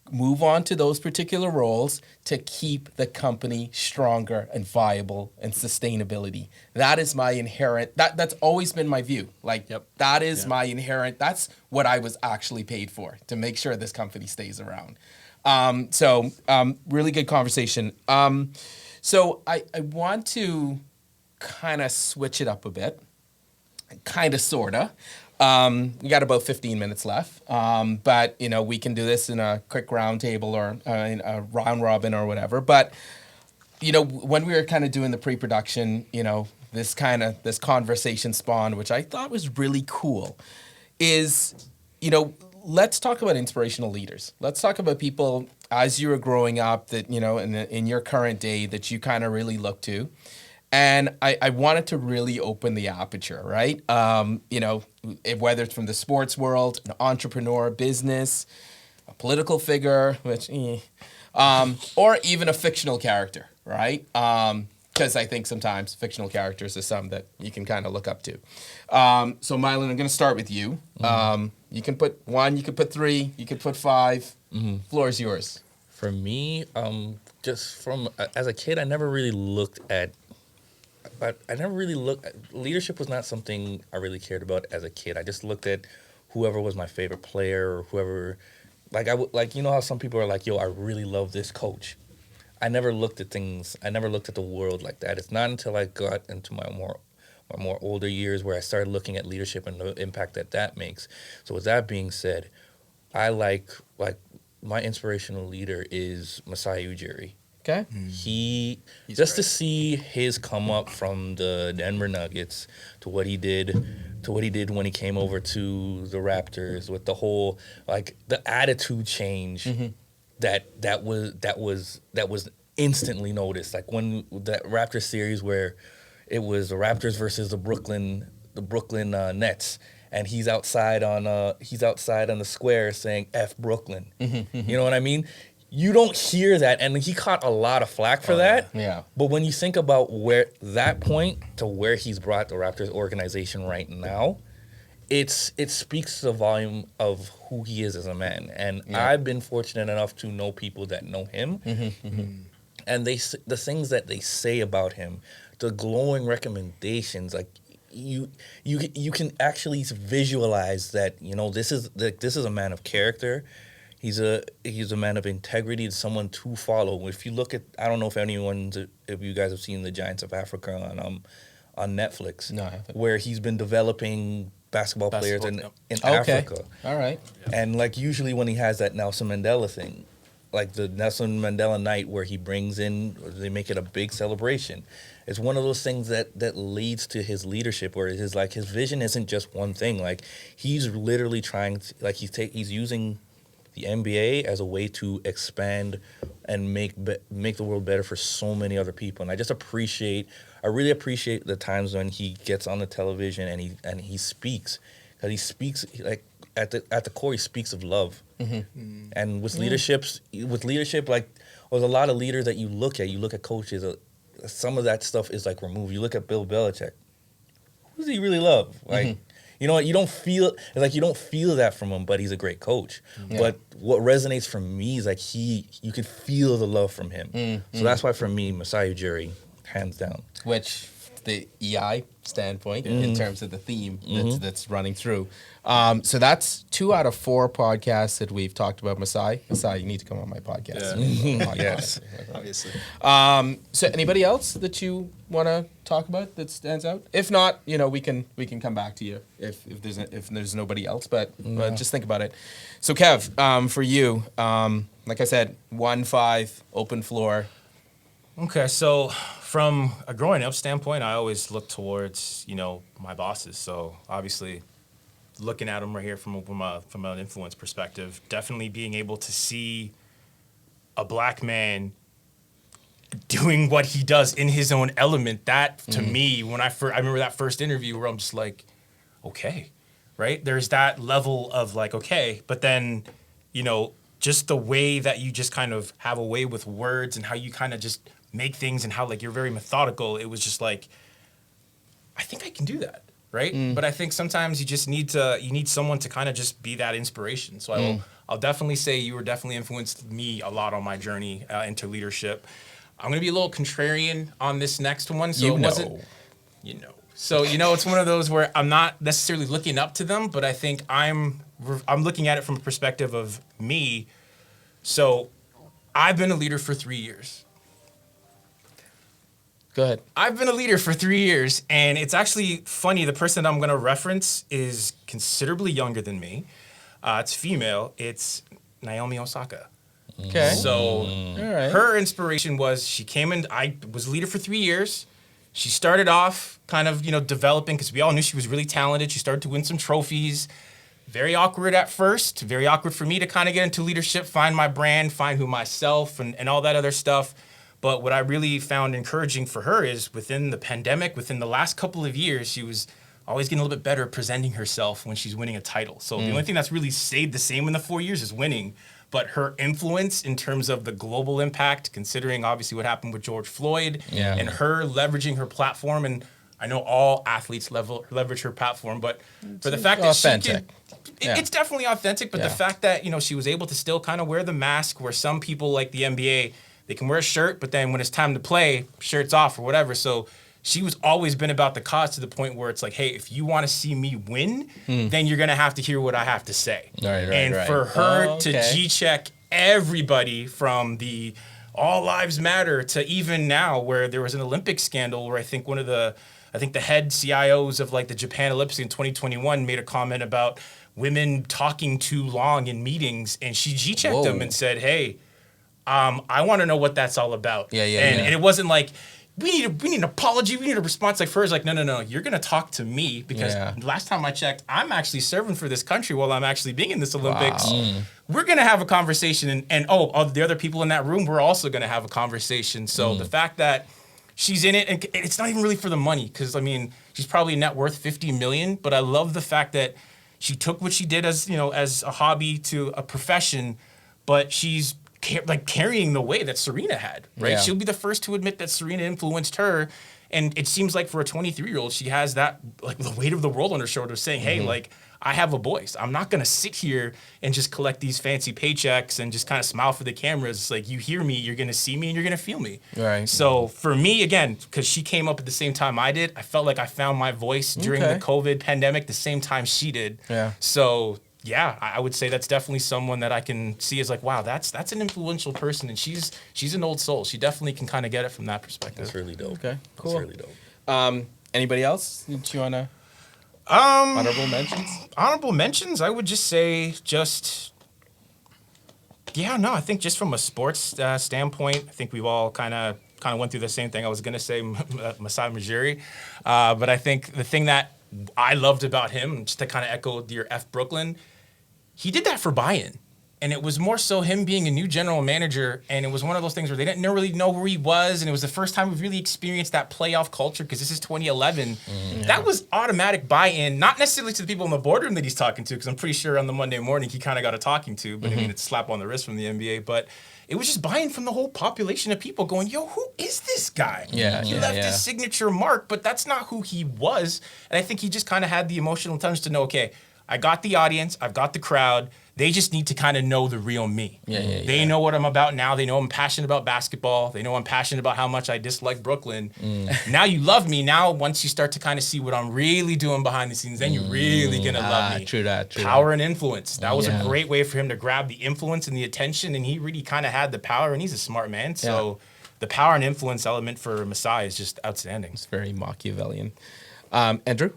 move on to those particular roles to keep the company stronger and viable and sustainability. That is my inherent, that's always been my view. Like, that is my inherent, that's what I was actually paid for, to make sure this company stays around. Really good conversation. So I want to kind of switch it up a bit, kind of, sort of. We got about 15 minutes left, but we can do this in a quick round table or in a round robin or whatever. But when we were kind of doing the pre-production, this conversation spawned, which I thought was really cool, is let's talk about inspirational leaders. Let's talk about people as you were growing up that in your current day that you kind of really look to. And I wanted to really open the aperture, right? Whether it's from the sports world, an entrepreneur, business, a political figure, which, or even a fictional character, right? Because I think sometimes fictional characters are some that you can kind of look up to. So, Milan, I'm going to start with you. You can put 1, you can put 3, you can put 5. Floor is yours. For me, just from as a kid, I never really looked at. But I never really looked. Leadership was not something I really cared about as a kid. I just looked at whoever was my favorite player or whoever. Like you know how some people are like, yo, I really love this coach. I never looked at things. I never looked at the world like that. It's not until I got into my more older years where I started looking at leadership and the impact that makes. So with that being said, I like my inspirational leader is Masai Ujiri. Okay. He's great. to see his come up from the Denver Nuggets to what he did when he came over to the Raptors with the whole like the attitude change that was instantly noticed. Like when that Raptors series where it was the Raptors versus the Brooklyn Nets. And he's outside on the square saying "F Brooklyn." You know what I mean? You don't hear that, and he caught a lot of flack for that. Yeah. But when you think about where that point to where he's brought the Raptors organization right now, it speaks to the volume of who he is as a man. And I've been fortunate enough to know people that know him, and the things that they say about him, the glowing recommendations, like. You can actually visualize that, you know, this is a man of character. He's a man of integrity. It's someone to follow. If you look at, I don't know if you guys have seen the Giants of Africa on Netflix. No, I haven't. Where he's been developing basketball players in Africa. All right. And like usually when he has that Nelson Mandela thing, like the Nelson Mandela night where he brings in, they make it a big celebration. It's one of those things that leads to his leadership, where his vision isn't just one thing. Like he's literally trying to, like he's using the NBA as a way to expand and make the world better for so many other people. And I really appreciate the times when he gets on the television and he speaks, because he speaks like at the core he speaks of love. And with leadership, like there's a lot of leaders that you look at coaches. Some of that stuff is like removed. You look at Bill Belichick. Who does he really love? Like, you know what? You don't feel that from him, but he's a great coach. Yeah. But what resonates for me is like you could feel the love from him. So that's why for me, Masai Ujiri, hands down. Which the EI standpoint in terms of the theme that's running through. So that's 2 out of 4 podcasts that we've talked about Masai. Masai, you need to come on my podcast. Yeah. Yes, obviously. So anybody else that you want to talk about that stands out? If not, you know, we can come back to you if there's nobody else. But just think about it. So Kev, for you, like I said, 1-5 open floor. Okay, so from a growing up standpoint, I always look towards, you know, my bosses. So obviously, looking at them right here from an influence perspective, definitely being able to see a black man doing what he does in his own element. That to me, when I remember that first interview where I'm just like, okay, right? There's that level of like, okay, but then, you know, just the way that you just kind of have a way with words and how you kind of just make things and how like you're very methodical. It was just like, I think I can do that, right? But I think sometimes you just need someone to kind of just be that inspiration. So I'll definitely say you were definitely influenced me a lot on my journey into leadership. I'm gonna be a little contrarian on this next one, so So it's one of those where I'm not necessarily looking up to them, but I think I'm looking at it from a perspective of me. So I've been a leader for 3 years. Go ahead. I've been a leader for 3 years, and it's actually funny. The person that I'm going to reference is considerably younger than me. It's female. It's Naomi Osaka. Okay. So right. Her inspiration was she came in. I was a leader for 3 years. She started off kind of, developing because we all knew she was really talented. She started to win some trophies. Very awkward at first. Very awkward for me to kind of get into leadership, find my brand, find who myself, and all that other stuff. But what I really found encouraging for her is within the pandemic, within the last couple of years, she was always getting a little bit better at presenting herself when she's winning a title. So the only thing that's really stayed the same in the 4 years is winning. but her influence in terms of the global impact, considering obviously what happened with George Floyd, and her leveraging her platform, and I know all athletes leverage her platform, but for the fact that authentic. it's definitely authentic, but the fact that, she was able to still kind of wear the mask, where some people like the NBA, they can wear a shirt, but then when it's time to play, shirt's off or whatever. So she was always been about the cause, to the point where it's like, hey, if you want to see me win, then you're going to have to hear what I have to say. Right. For her to G-check everybody, from the All Lives Matter to even now, where there was an Olympic scandal where I think the head CIOs of like the Japan Olympics in 2021 made a comment about women talking too long in meetings, and she G-checked them and said, hey, I want to know what that's all about. And it wasn't like, we need an apology, we need a response. Like, for her, it's like, no, you're going to talk to me, because last time I checked, I'm actually serving for this country while I'm actually being in this Olympics. We're going to have a conversation, and the other people in that room, we're also going to have a conversation. So the fact that she's in it, and it's not even really for the money, because, I mean, she's probably net worth $50 million, but I love the fact that she took what she did as a hobby to a profession, but she's carrying the way that Serena had, right? Yeah. She'll be the first to admit that Serena influenced her. And it seems like for a 23-year-old, she has that, like, the weight of the world on her shoulders, saying, hey, like, I have a voice. I'm not going to sit here and just collect these fancy paychecks and just kind of smile for the cameras. It's like, you hear me, you're going to see me, and you're going to feel me. Right. So for me, again, because she came up at the same time I did, I felt like I found my voice during the COVID pandemic the same time she did. Yeah. So yeah, I would say that's definitely someone that I can see as like, wow, that's an influential person, and she's an old soul. She definitely can kind of get it from that perspective. That's really dope. Okay, cool. That's really dope. Anybody else that you want to honorable mentions? Honorable mentions, I would just say I think just from a sports standpoint, I think we've all kind of went through the same thing. I was going to say Masai Ujiri, but I think the thing that I loved about him, just to kind of echo your F Brooklyn, he did that for buy-in. And it was more so him being a new general manager, and it was one of those things where they didn't really know where he was, and it was the first time we've really experienced that playoff culture, because this is 2011. That was automatic buy-in, not necessarily to the people in the boardroom that he's talking to, because I'm pretty sure on the Monday morning he kind of got a talking to, but I mean, it's a slap on the wrist from the NBA, but it was just buy-in from the whole population of people going, yo, who is this guy? He left his signature mark, but that's not who he was. And I think he just kind of had the emotional intelligence to know, okay, I got the audience, I've got the crowd. They just need to kind of know the real me. They know what I'm about now. They know I'm passionate about basketball. They know I'm passionate about how much I dislike Brooklyn. Now you love me. Now once you start to kind of see what I'm really doing behind the scenes, then you're really going to love me. True that. Power and influence. That was a great way for him to grab the influence and the attention, and he really kind of had the power, and he's a smart man. So the power and influence element for Masai is just outstanding. It's very Machiavellian. Andrew?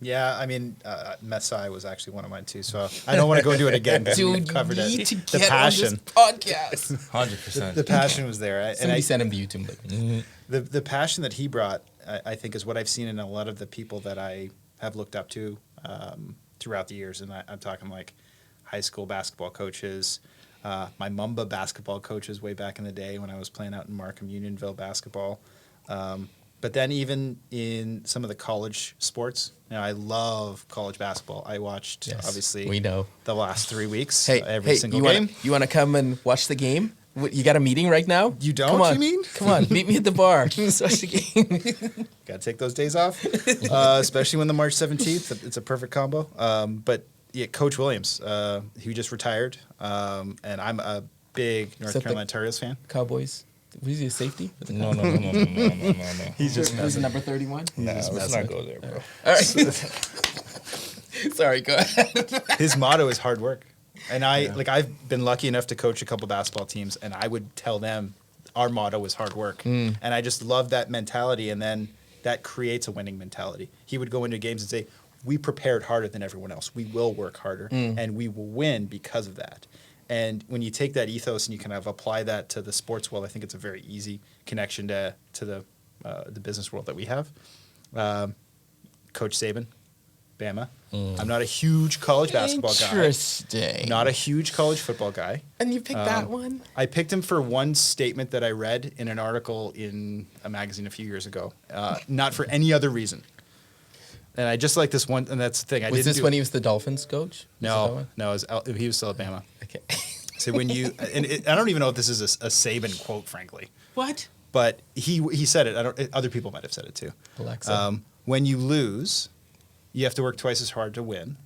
Yeah, I mean, Masai was actually one of mine too, so I don't want to go do it again. Dude, covered you it. need to The get passion. on this podcast. 100%. The passion was there. Somebody sent him the YouTube link. The passion that he brought, I think, is what I've seen in a lot of the people that I have looked up to throughout the years. And I'm talking like high school basketball coaches, my Mamba basketball coaches way back in the day when I was playing out in Markham Unionville basketball. But then even in some of the college sports, I love college basketball. I watched, obviously, we know the last 3 weeks, Hey, every single you game. You want to come and watch the game? You got a meeting right now? You don't, Come on. you mean? Come on, meet me at the bar. Let's watch the game. Got to take those days off, especially when the March 17th. It's a perfect combo. But yeah, Coach Williams, he just retired, and I'm a big North Carolina Tar Heels fan. Cowboys. Was he a safety? No. He's just was number 31? Nah, let's not go there, bro. All right. Sorry, go ahead. His motto is hard work. And I've been lucky enough to coach a couple basketball teams, and I would tell them our motto is hard work. And I just love that mentality, and then that creates a winning mentality. He would go into games and say, we prepared harder than everyone else. We will work harder, and we will win because of that. And when you take that ethos and you kind of apply that to the sports world, I think it's a very easy connection to the business world that we have. Coach Saban, Bama. I'm not a huge college basketball guy. Interesting. Not a huge college football guy. And you picked that one? I picked him for one statement that I read in an article in a magazine a few years ago, not for any other reason. And I just like this one, and that's the thing. Was this when he was the Dolphins coach? No, he was still at Bama. Okay. So when you, I don't even know if this is a Saban quote, frankly, What? but he said it. Other people might have said it too. Alexa. When you lose, you have to work twice as hard to win.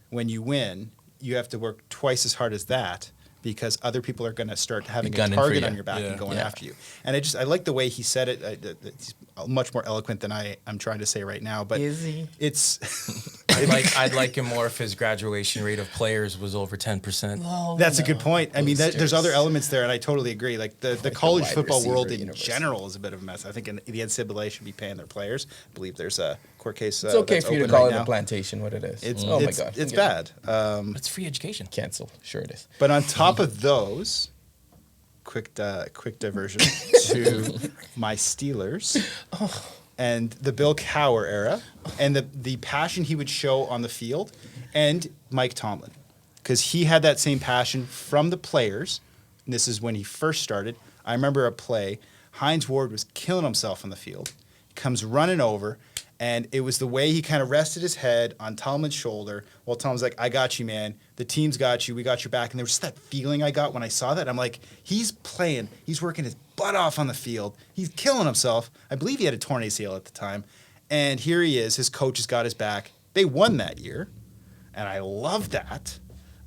When you win, you have to work twice as hard as that, because other people are going to start having a gunning for target you. on your back Yeah. and going Yeah. after you. And I like the way he said it. It's much more eloquent than I'm trying to say right now. But Is he? it's I'd like him more if his graduation rate of players was over 10%. Oh, that's a good point. I mean, there's other elements there, and I totally agree. Like the college wide football receiver world in universe. general is a bit of a mess. I think the NCAA should be paying their players. I believe there's a court case. It's okay that's for you to open call right it now. a plantation. What it is? It's oh my it's, god, it's Yeah. bad. It's free education. Cancel. Sure it is. But on top of those, quick diversion to my Steelers and the Bill Cowher era, and the passion he would show on the field, and Mike Tomlin, because he had that same passion from the players. And this is when he first started. I remember a play. Hines Ward was killing himself on the field, comes running over, and it was the way he kind of rested his head on Tomlin's shoulder while Tomlin's like, I got you, man. The team's got you. We got your back. And there was just that feeling I got when I saw that. I'm like, he's playing. He's working his butt off on the field. He's killing himself. I believe he had a torn ACL at the time. And here he is. His coach has got his back. They won that year, and I love that.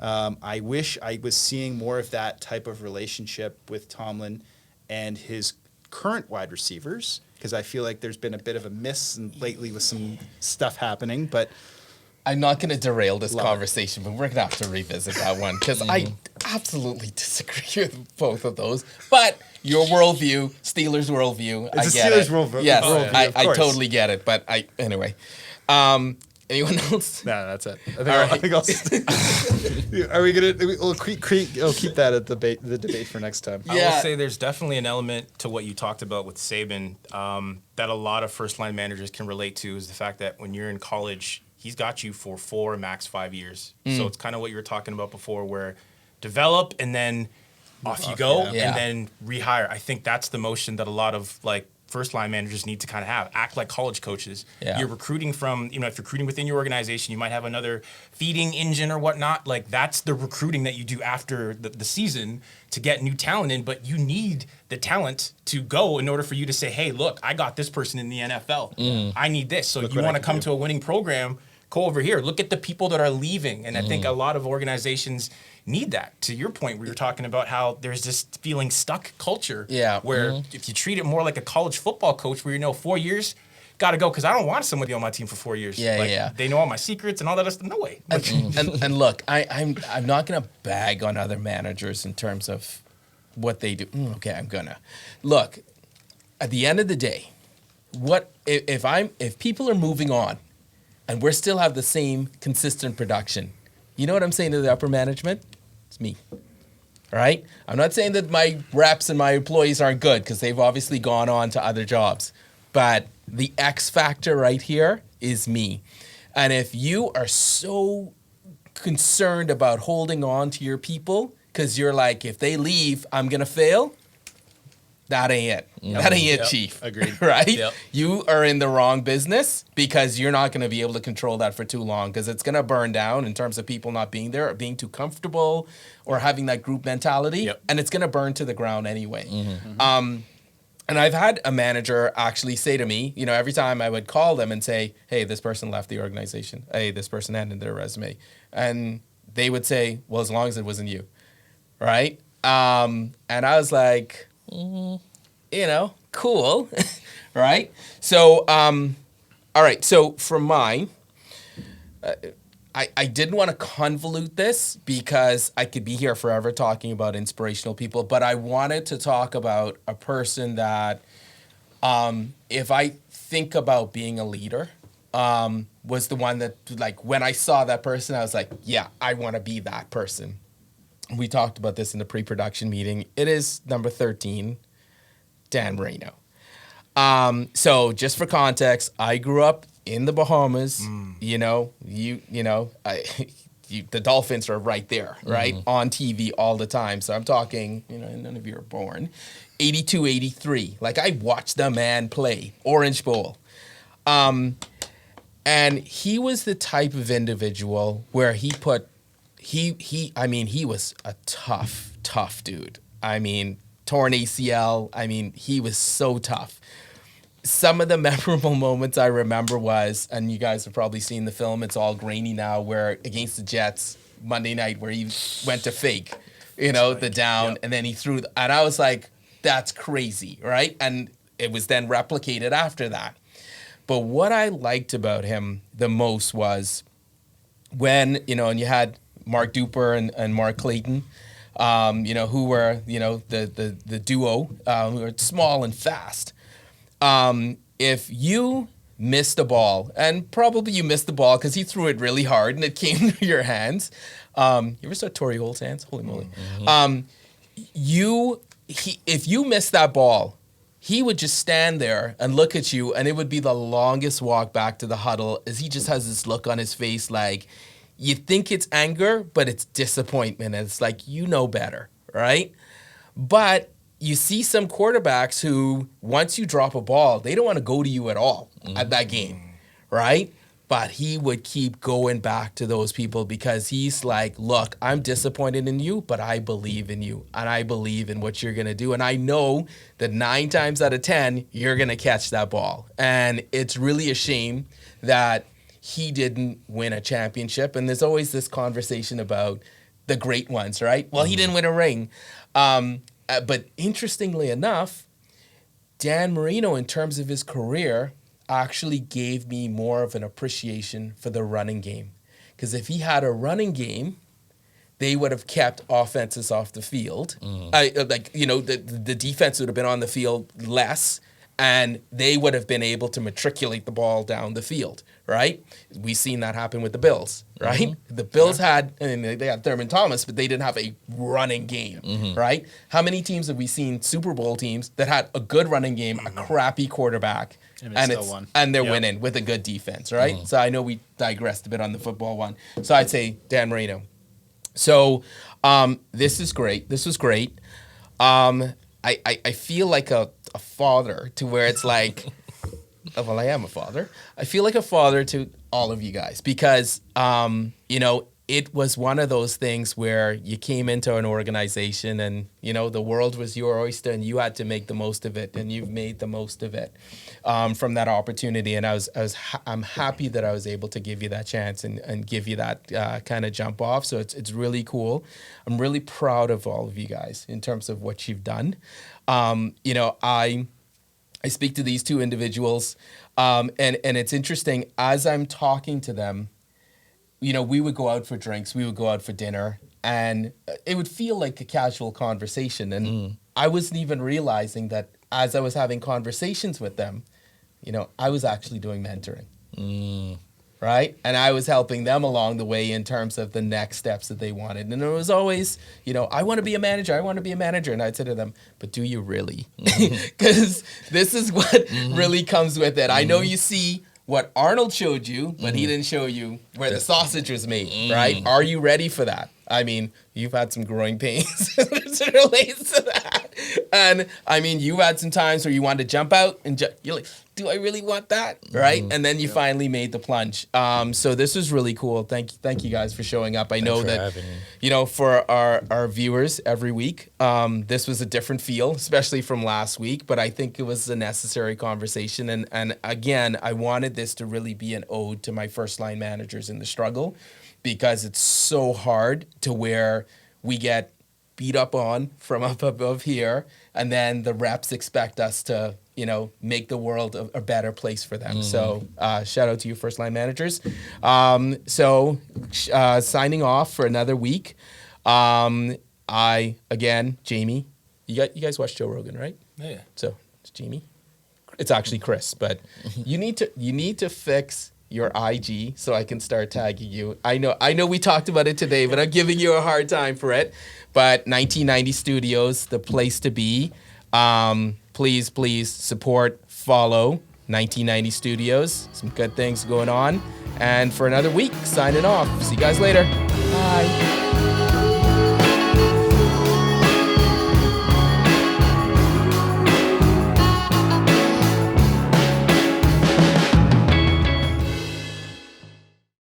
I wish I was seeing more of that type of relationship with Tomlin and his current wide receivers, because I feel like there's been a bit of a miss lately with some stuff happening. But I'm not going to derail this Love it. conversation, but we're going to have to revisit that one because I absolutely disagree with both of those. But your worldview, Steelers worldview, I It's a get Steelers it. worldview. Yes, Worldview, of I course. totally get it. But anyway. Anyone else? no, that's it. right. Are we gonna? We'll keep that at the debate for next time. I Yeah. will say there's definitely an element to what you talked about with Saban that a lot of first line managers can relate to, is the fact that when you're in college, he's got you for 4, max 5 years. So it's kind of what you were talking about before, where develop and then off you go, Yeah. and then rehire. I think that's the motion that a lot of like first line managers need to kind of have. Act like college coaches. Yeah. You're recruiting from, if you're recruiting within your organization, you might have another feeding engine or whatnot. Like that's the recruiting that you do after the season to get new talent in. But you need the talent to go in order for you to say, hey, look, I got this person in the NFL. I need this. So you what I want to can come do. to a winning program, go over here. Look at the people that are leaving. And I think a lot of organizations need that. To your point, we were talking about how there's this feeling stuck culture. Yeah. Where if you treat it more like a college football coach, where 4 years, got to go, because I don't want somebody on my team for 4 years. Yeah, Like, yeah. They know all my secrets and all that other stuff. No way. Like, And look, I'm not going to bag on other managers in terms of what they do. Okay, I'm gonna look. At the end of the day, what if people are moving on, and we still have the same consistent production? You know what I'm saying to the upper management? It's me. All right? I'm not saying that my reps and my employees aren't good, because they've obviously gone on to other jobs. But the X factor right here is me. And if you are so concerned about holding on to your people because you're like, if they leave, I'm going to fail, that ain't it. That ain't it, Yep. Chief. Agreed. Right? Yep. You are in the wrong business, because you're not going to be able to control that for too long, because it's going to burn down in terms of people not being there or being too comfortable or having that group mentality. Yep. And it's going to burn to the ground anyway. And I've had a manager actually say to me, every time I would call them and say, hey, this person left the organization. Hey, this person ended their resume. And they would say, well, as long as it wasn't you. Right? And I was like, cool. Right? So, all right. So for mine, I didn't want to convolute this because I could be here forever talking about inspirational people, but I wanted to talk about a person that, if I think about being a leader, was the one that, like, when I saw that person, I was like, yeah, I want to be that person. We talked about this in the pre-production meeting. It is number 13, Dan Marino. So just for context, I grew up in the Bahamas. The dolphins are right there, right? On TV all the time. So I'm talking, none of you are born. 82, 83. Like, I watched the man play Orange Bowl. And he was the type of individual where he put I mean, he was a tough dude. I mean, torn ACL. I mean, he was so tough. Some of the memorable moments I remember was, and you guys have probably seen the film, it's all grainy now, where against the Jets Monday night, where he went to fake, the down, and then he threw, and I was like, that's crazy, right? And it was then replicated after that. But what I liked about him the most was when, and you had Mark Duper and Mark Clayton, who were, the duo, who were small and fast. If you missed the ball, and probably you missed the ball because he threw it really hard and it came to your hands. You ever saw Torrey Holt's hands? Holy moly. If you missed that ball, he would just stand there and look at you, and it would be the longest walk back to the huddle as he just has this look on his face like, you think it's anger, but it's disappointment. And it's like, you know better, right? But you see some quarterbacks who, once you drop a ball, they don't want to go to you at all at that game, right? But he would keep going back to those people because he's like, look, I'm disappointed in you, but I believe in you, and I believe in what you're going to do. And I know that 9 times out of 10, you're going to catch that ball. And it's really a shame that he didn't win a championship. And there's always this conversation about the great ones, right? Well, he didn't win a ring. But interestingly enough, Dan Marino, in terms of his career, actually gave me more of an appreciation for the running game. Because if he had a running game, they would have kept offenses off the field. The defense would have been on the field less, and they would have been able to matriculate the ball down the field, right? We've seen that happen with the Bills, right? The Bills they had Thurman Thomas, but they didn't have a running game, right? How many teams have we seen, Super Bowl teams, that had a good running game, a crappy quarterback, and they're winning with a good defense, right? So I know we digressed a bit on the football one. So I'd say Dan Marino. So this is great. This was great. I feel like a father to where it's like, well, I am a father. I feel like a father to all of you guys because, it was one of those things where you came into an organization and, the world was your oyster and you had to make the most of it, and you've made the most of it from that opportunity. And I'm happy that I was able to give you that chance and give you that kind of jump off. So it's really cool. I'm really proud of all of you guys in terms of what you've done. I speak to these two individuals, and it's interesting as I'm talking to them. We would go out for drinks, we would go out for dinner, and it would feel like a casual conversation. And I wasn't even realizing that as I was having conversations with them, I was actually doing mentoring, right? And I was helping them along the way in terms of the next steps that they wanted. And it was always, I want to be a manager. And I'd say to them, but do you really? Because this is what really comes with it. I know you see what Arnold showed you, but he didn't show you where the sausage was made, right? Are you ready for that? I mean, you've had some growing pains as it relates to that. And I mean, you had some times where you wanted to jump out and you're like, do I really want that? Right? And then you finally made the plunge. So this was really cool. Thank you guys for showing up. I know that, for our viewers every week, this was a different feel, especially from last week, but I think it was a necessary conversation. And again, I wanted this to really be an ode to my first line managers in the struggle, because it's so hard to where we get beat up on from up above here, and then the reps expect us to, make the world a better place for them. So shout out to you first line managers. Signing off for another week. Jamie, you guys watch Joe Rogan, right? Yeah. So it's Jamie. It's actually Chris, but you need to fix your IG so I can start tagging you. I know we talked about it today, but I'm giving you a hard time for it. But 1990 Studios, the place to be. Please support, follow 1990 Studios. Some good things going on. And for another week, signing off. See you guys later. Bye.